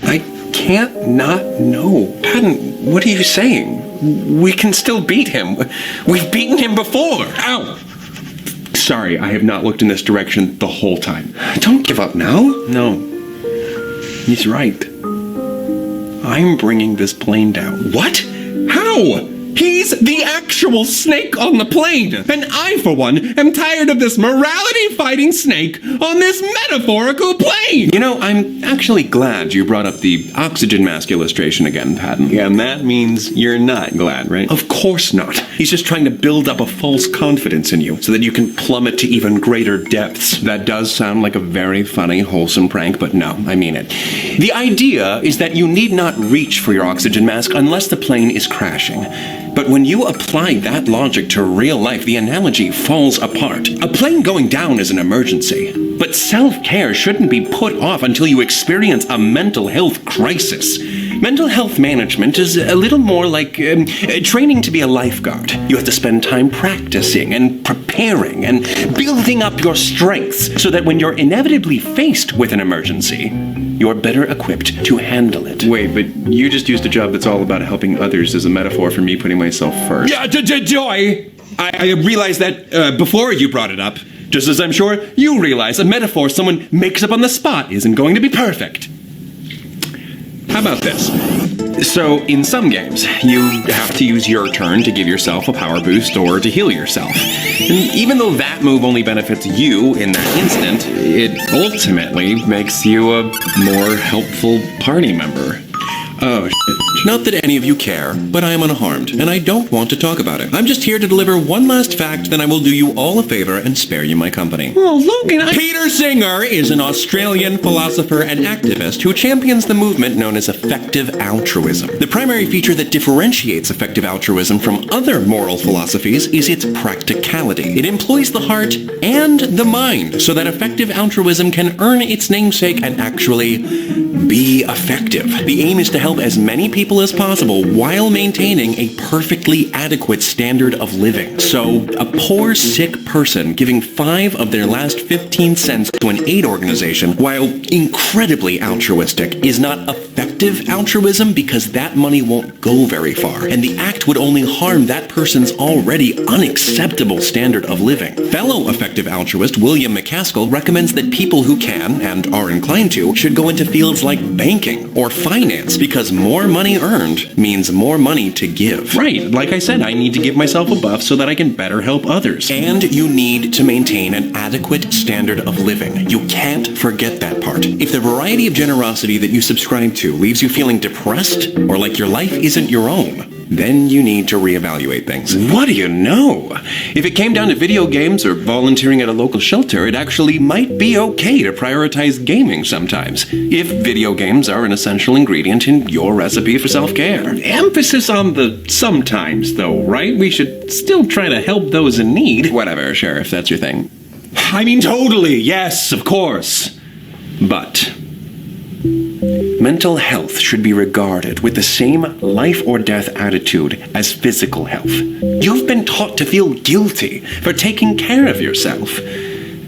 I can't not know. Patton, what are you saying? We can still beat him. We've beaten him before. Ow! Sorry, I have not looked in this direction the whole time. Don't give up now. No. He's right. I'm bringing this plane down. What? How? He's the actual snake on the plane. And I, for one, am tired of this morality-fighting snake on this metaphorical plane. You know, I'm actually glad you brought up the oxygen mask illustration again, Patton. Yeah, and that means you're not glad, right? Of course not. He's just trying to build up a false confidence in you so that you can plummet to even greater depths. That does sound like a very funny, wholesome prank, but no, I mean it. The idea is that you need not reach for your oxygen mask unless the plane is crashing. But when you apply that logic to real life, the analogy falls apart. A plane going down is an emergency. But self-care shouldn't be put off until you experience a mental health crisis. Mental health management is a little more like training to be a lifeguard. You have to spend time practicing and preparing and building up your strengths so that when you're inevitably faced with an emergency, you're better equipped to handle it. Wait, but you just used a job that's all about helping others as a metaphor for me putting myself first. Yeah, Joy! I realized that before you brought it up, just as I'm sure you realize a metaphor someone makes up on the spot isn't going to be perfect. How about this? So, in some games, you have to use your turn to give yourself a power boost or to heal yourself. And even though that move only benefits you in that instant, it ultimately makes you a more helpful party member. Oh, shit. Not that any of you care, but I am unharmed, and I don't want to talk about it. I'm just here to deliver one last fact, then I will do you all a favor and spare you my company. Oh, Logan, Peter Singer is an Australian philosopher and activist who champions the movement known as effective altruism. The primary feature that differentiates effective altruism from other moral philosophies is its practicality. It employs the heart and the mind so that effective altruism can earn its namesake and actually be effective. The aim is to help as many people as possible while maintaining a perfectly adequate standard of living. So, a poor, sick person giving 5 of their last 15 cents to an aid organization, while incredibly altruistic, is not effective altruism because that money won't go very far, and the act would only harm that person's already unacceptable standard of living. Fellow effective altruist William McCaskill recommends that people who can, and are inclined to, should go into fields like banking or finance, because more money earned means more money to give. Right, like I said, I need to give myself a buff so that I can better help others. And you need to maintain an adequate standard of living. You can't forget that part. If the variety of generosity that you subscribe to leaves you feeling depressed or like your life isn't your own, then you need to reevaluate things. What do you know? If it came down to video games or volunteering at a local shelter, it actually might be okay to prioritize gaming sometimes, if video games are an essential ingredient in your recipe for self-care. Emphasis on the sometimes, though, right? We should still try to help those in need. Whatever, sure, if that's your thing. I mean, totally, yes, of course. But mental health should be regarded with the same life or death attitude as physical health. You've been taught to feel guilty for taking care of yourself.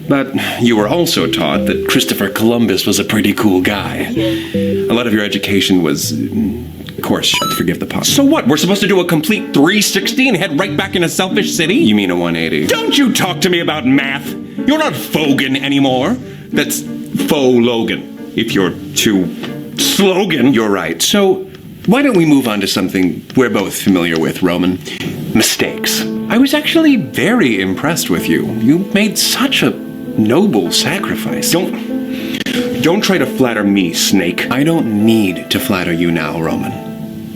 But you were also taught that Christopher Columbus was a pretty cool guy. A lot of your education was, of course, forgive the pun. So what, we're supposed to do a complete 360 and head right back into Selfish City? You mean a 180. Don't you talk to me about math. You're not Fogan anymore. That's Faux Logan. If you're too slogan. You're right. So why don't we move on to something we're both familiar with, Roman? Mistakes. I was actually very impressed with you. You made such a noble sacrifice. Don't try to flatter me, Snake. I don't need to flatter you now, Roman.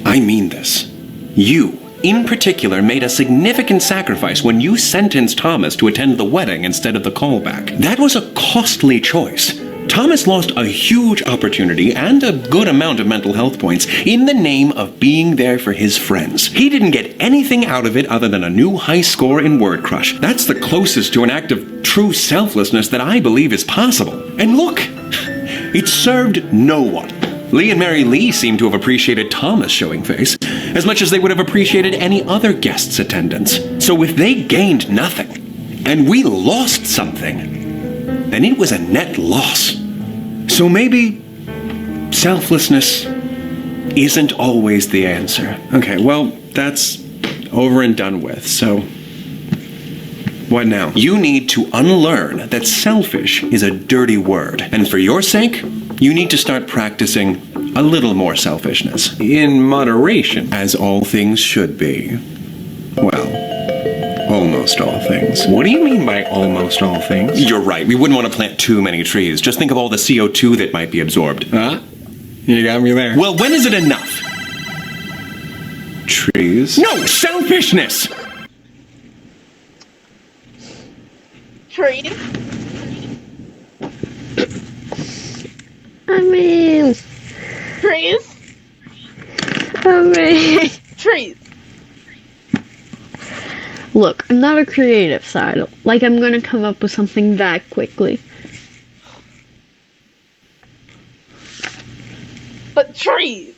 I mean this. You, in particular, made a significant sacrifice when you sentenced Thomas to attend the wedding instead of the callback. That was a costly choice. Thomas lost a huge opportunity and a good amount of mental health points in the name of being there for his friends. He didn't get anything out of it other than a new high score in Word Crush. That's the closest to an act of true selflessness that I believe is possible. And look, it served no one. Lee and Mary Lee seem to have appreciated Thomas showing face as much as they would have appreciated any other guest's attendance. So if they gained nothing, and we lost something, then it was a net loss. So maybe selflessness isn't always the answer. Okay, well, that's over and done with, so what now? You need to unlearn that selfish is a dirty word, and for your sake, you need to start practicing a little more selfishness. In moderation, as all things should be. Well, almost all things. What do you mean by almost all things? You're right, we wouldn't want to plant too many trees. Just think of all the CO2 that might be absorbed. Huh? You got me there. Well, when is it enough? Trees? No, selfishness! Trees? Trees. Look, I'm not a creative side. Like, I'm gonna come up with something that quickly. But trees.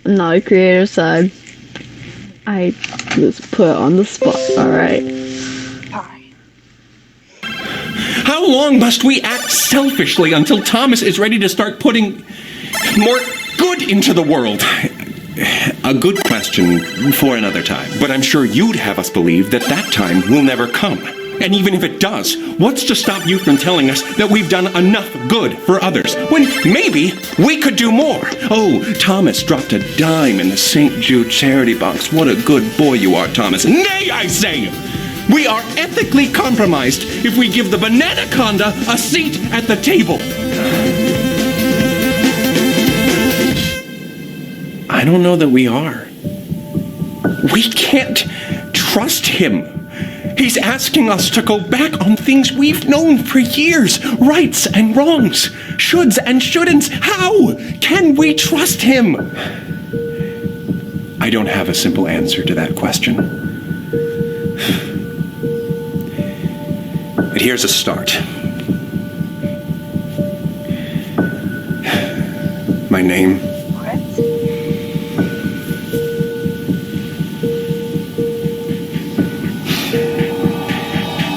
I'm not a creative side. I was put on the spot, alright? Fine. How long must we act selfishly until Thomas is ready to start putting more good into the world? A good question for another time. But I'm sure you'd have us believe that that time will never come. And even if it does, what's to stop you from telling us that we've done enough good for others, when maybe we could do more? Oh, Thomas dropped a dime in the St. Jude charity box. What a good boy you are, Thomas. Nay, I say! We are ethically compromised if we give the Bananaconda a seat at the table. I don't know that we are. We can't trust him. He's asking us to go back on things we've known for years. Rights and wrongs. Shoulds and shouldn'ts. How can we trust him? I don't have a simple answer to that question. But here's a start. My name.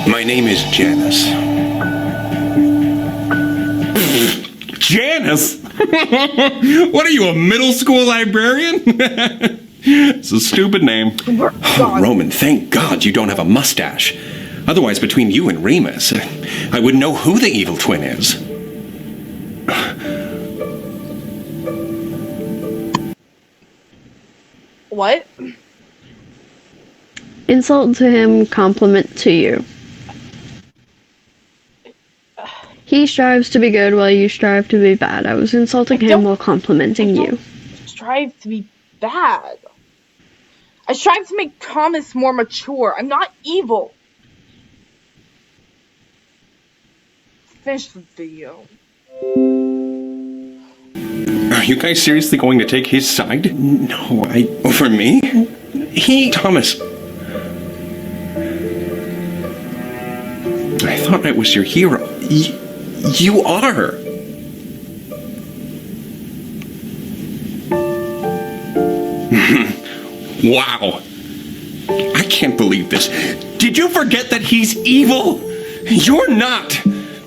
My name is Janus. Janus? What are you, a middle school librarian? It's a stupid name. Oh, Roman, thank God you don't have a mustache. Otherwise, between you and Remus, I wouldn't know who the evil twin is. What? Insult to him, compliment to you. He strives to be good while you strive to be bad. I was insulting him while complimenting you. Strive to be bad. I strive to make Thomas more mature. I'm not evil. Finish the video. Are you guys seriously going to take his side? No, over me? Thomas. I thought I was your hero. You are. Wow. I can't believe this. Did you forget that he's evil? You're not.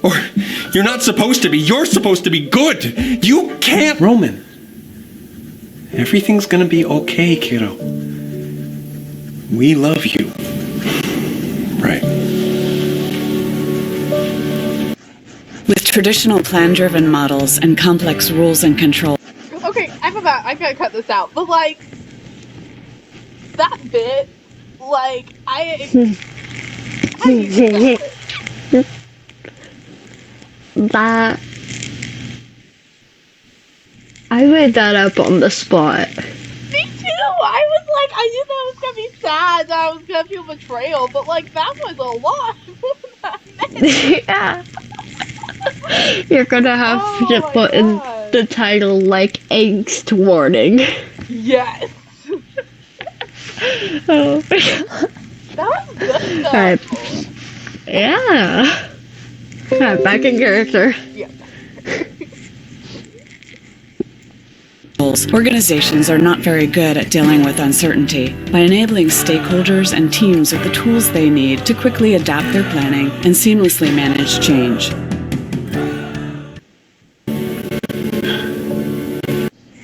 Or you're not supposed to be. You're supposed to be good. You can't. Roman. Everything's gonna be okay, kiddo. We love you. Right. With traditional plan-driven models and complex rules and control. Okay, I gotta cut this out. But like, that bit, like, that I made that up on the spot. Me too. I was like, I knew that was gonna be sad, that I was gonna feel betrayal, but like, that was a lot. Yeah. You're gonna have to put in the title like angst warning. Yes. Oh. That was good though. Alright. Yeah. Alright, back in character. Yeah. Organizations are not very good at dealing with uncertainty. By enabling stakeholders and teams with the tools they need to quickly adapt their planning and seamlessly manage change.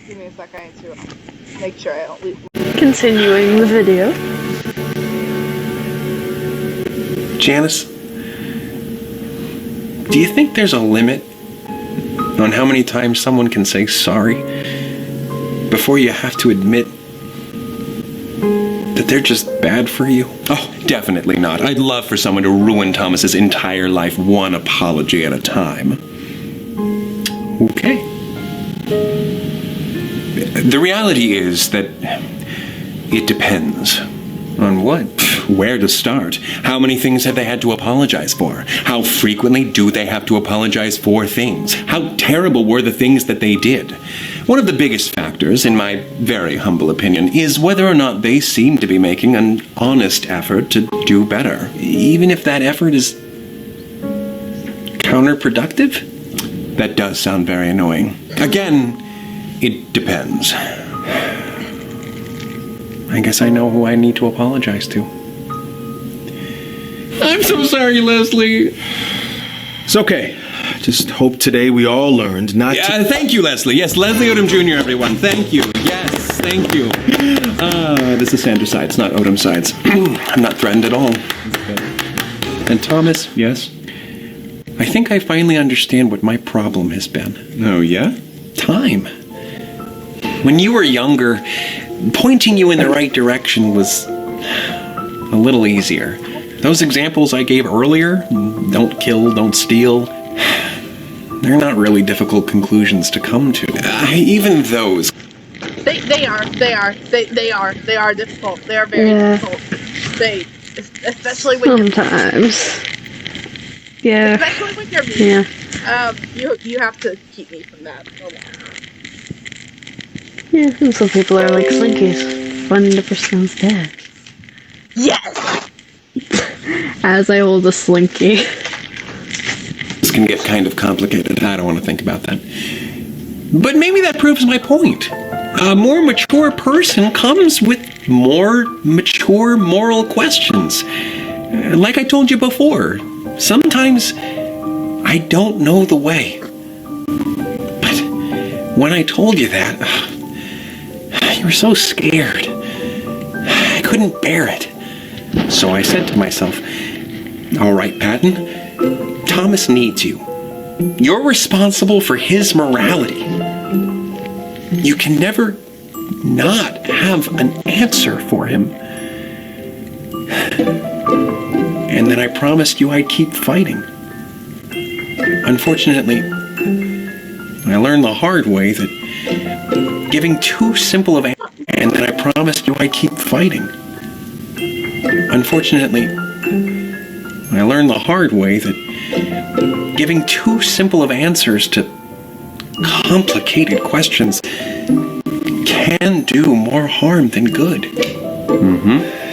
Give me a second to make sure I don't lose. Continuing the video. Janus, do you think there's a limit on how many times someone can say sorry before you have to admit that they're just bad for you? Oh, definitely not. I'd love for someone to ruin Thomas's entire life one apology at a time. Okay. The reality is that it depends on what? Where to start? How many things have they had to apologize for? How frequently do they have to apologize for things? How terrible were the things that they did? One of the biggest factors, in my very humble opinion, is whether or not they seem to be making an honest effort to do better, even if that effort is counterproductive. That does sound very annoying. Again, it depends. I guess I know who I need to apologize to. I'm so sorry, Leslie. It's okay. Just hope today we all learned not to... Thank you, Leslie. Yes, Leslie Odom Jr., everyone. Thank you. Yes, thank you. This is Sandra Sides, not Odom Sides. I'm not threatened at all. And Thomas, yes? I think I finally understand what my problem has been. Oh, yeah? Time. When you were younger, pointing you in the right direction was a little easier. Those examples I gave earlier, don't kill, don't steal, they're not really difficult conclusions to come to. Even those. They are difficult. They are very difficult. Especially when sometimes. Yeah. Especially when you're mean. Yeah. You have to keep me from that. Yeah, and some people are like Slinkies. 100% dead. Yes! As I hold a Slinky. This can get kind of complicated. I don't want to think about that. But maybe that proves my point. A more mature person comes with more mature moral questions. Like I told you before, sometimes I don't know the way. But when I told you that, you were so scared. I couldn't bear it. So I said to myself, all right, Patton, Thomas needs you. You're responsible for his morality. You can never not have an answer for him. And then I promised you I'd keep fighting. Unfortunately, I learned the hard way that giving too simple of answers, and then I promised you I'd keep fighting. Unfortunately, I learned the hard way that giving too simple of answers to complicated questions can do more harm than good.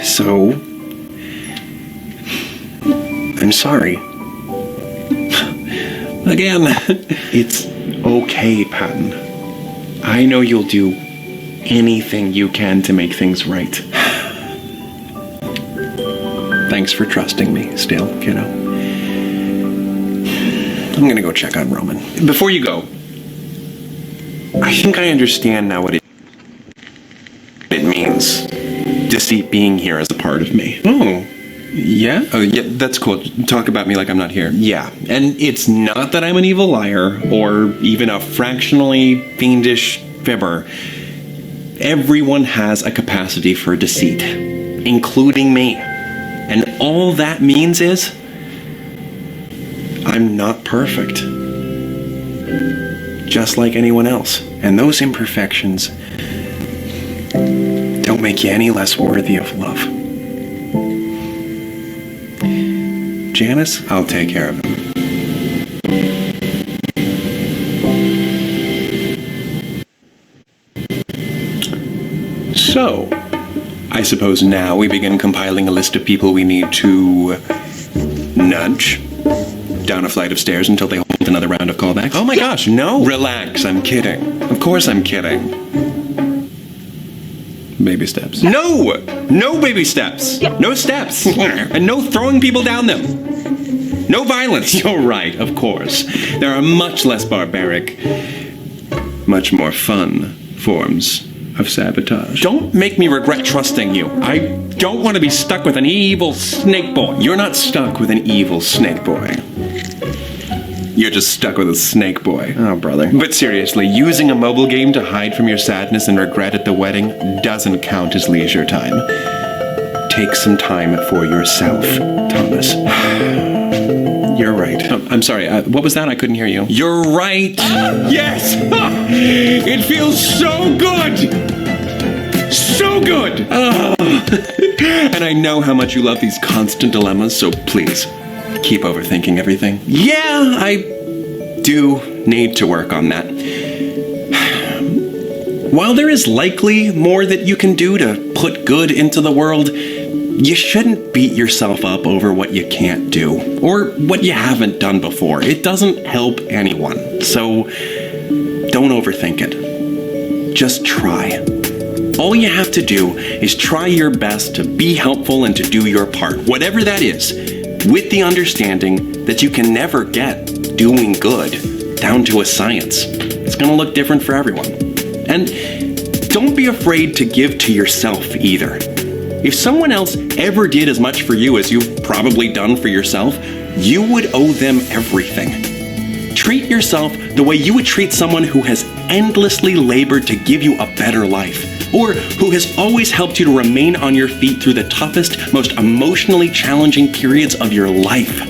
So, I'm sorry. Again, it's okay, Patton. I know you'll do anything you can to make things right. Thanks for trusting me still, kiddo. I'm gonna go check on Roman. Before you go, I think I understand now what it means. Deceit being here as a part of me. Oh, yeah? Oh, yeah, that's cool. Talk about me like I'm not here. Yeah, and it's not that I'm an evil liar or even a fractionally fiendish fibber. Everyone has a capacity for deceit, including me. And all that means is I'm not perfect. Just like anyone else. And those imperfections don't make you any less worthy of love. Janus, I'll take care of him. So, I suppose now we begin compiling a list of people we need to nudge down a flight of stairs until they hold another round of callbacks. Oh my gosh, no! Relax, I'm kidding. Of course I'm kidding. Baby steps. No! No baby steps! No steps! And no throwing people down them! No violence! You're right, of course. There are much less barbaric, much more fun forms of sabotage. Don't make me regret trusting you. I don't want to be stuck with an evil snake boy. You're not stuck with an evil snake boy. You're just stuck with a snake boy. Oh, brother. But seriously, using a mobile game to hide from your sadness and regret at the wedding doesn't count as leisure time. Take some time for yourself, Thomas. You're right. I'm sorry, what was that? I couldn't hear you. You're right! Yes! It feels so good! So good! And I know how much you love these constant dilemmas, so please, keep overthinking everything. Yeah, I do need to work on that. While there is likely more that you can do to put good into the world, you shouldn't beat yourself up over what you can't do, or what you haven't done before. It doesn't help anyone, so don't overthink it. Just try. All you have to do is try your best to be helpful and to do your part, whatever that is, with the understanding that you can never get doing good down to a science. It's gonna look different for everyone. And don't be afraid to give to yourself either. If someone else ever did as much for you as you've probably done for yourself, you would owe them everything. Treat yourself the way you would treat someone who has endlessly labored to give you a better life, or who has always helped you to remain on your feet through the toughest, most emotionally challenging periods of your life.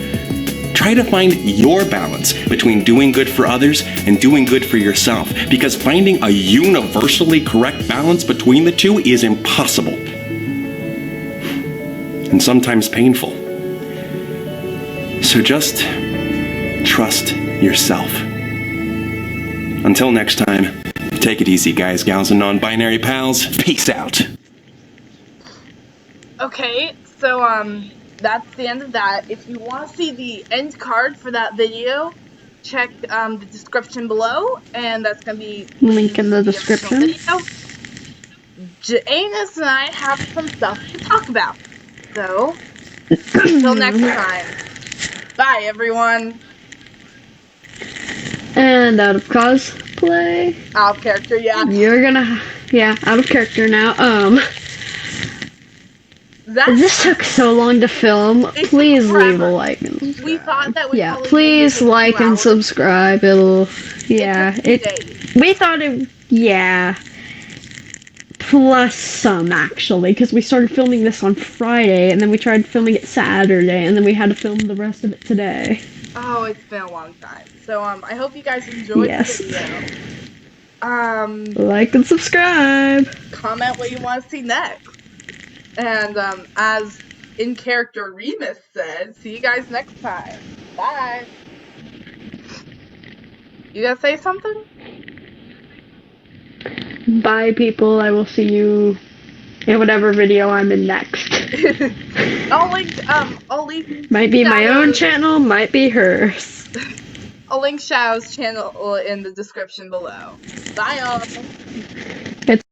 Try to find your balance between doing good for others and doing good for yourself, because finding a universally correct balance between the two is impossible. And sometimes painful. So just trust yourself. Until next time, take it easy, guys, gals, and non-binary pals. Peace out. Okay, so that's the end of that. If you want to see the end card for that video, check the description below, and that's going to be Link in the description. Janus and I have some stuff to talk about. So, until next time. Bye, everyone. And out of cosplay. Out of character, yeah. You're gonna, out of character now. This took so long to film. Please leave a like and subscribe. We thought that we please like and subscribe. It'll, we thought it, plus some actually, because we started filming this on Friday, and then we tried filming it Saturday, and then we had to film the rest of it today. Oh, it's been a long time. So, I hope you guys enjoyed the video. Like and subscribe. Comment what you want to see next. And, as in character Remus said, see you guys next time. Bye. You gotta say something? Bye, people. I will see you in whatever video I'm in next. I'll link, might be my own channel, might be hers. I'll link Shadow's channel in the description below. Bye, all.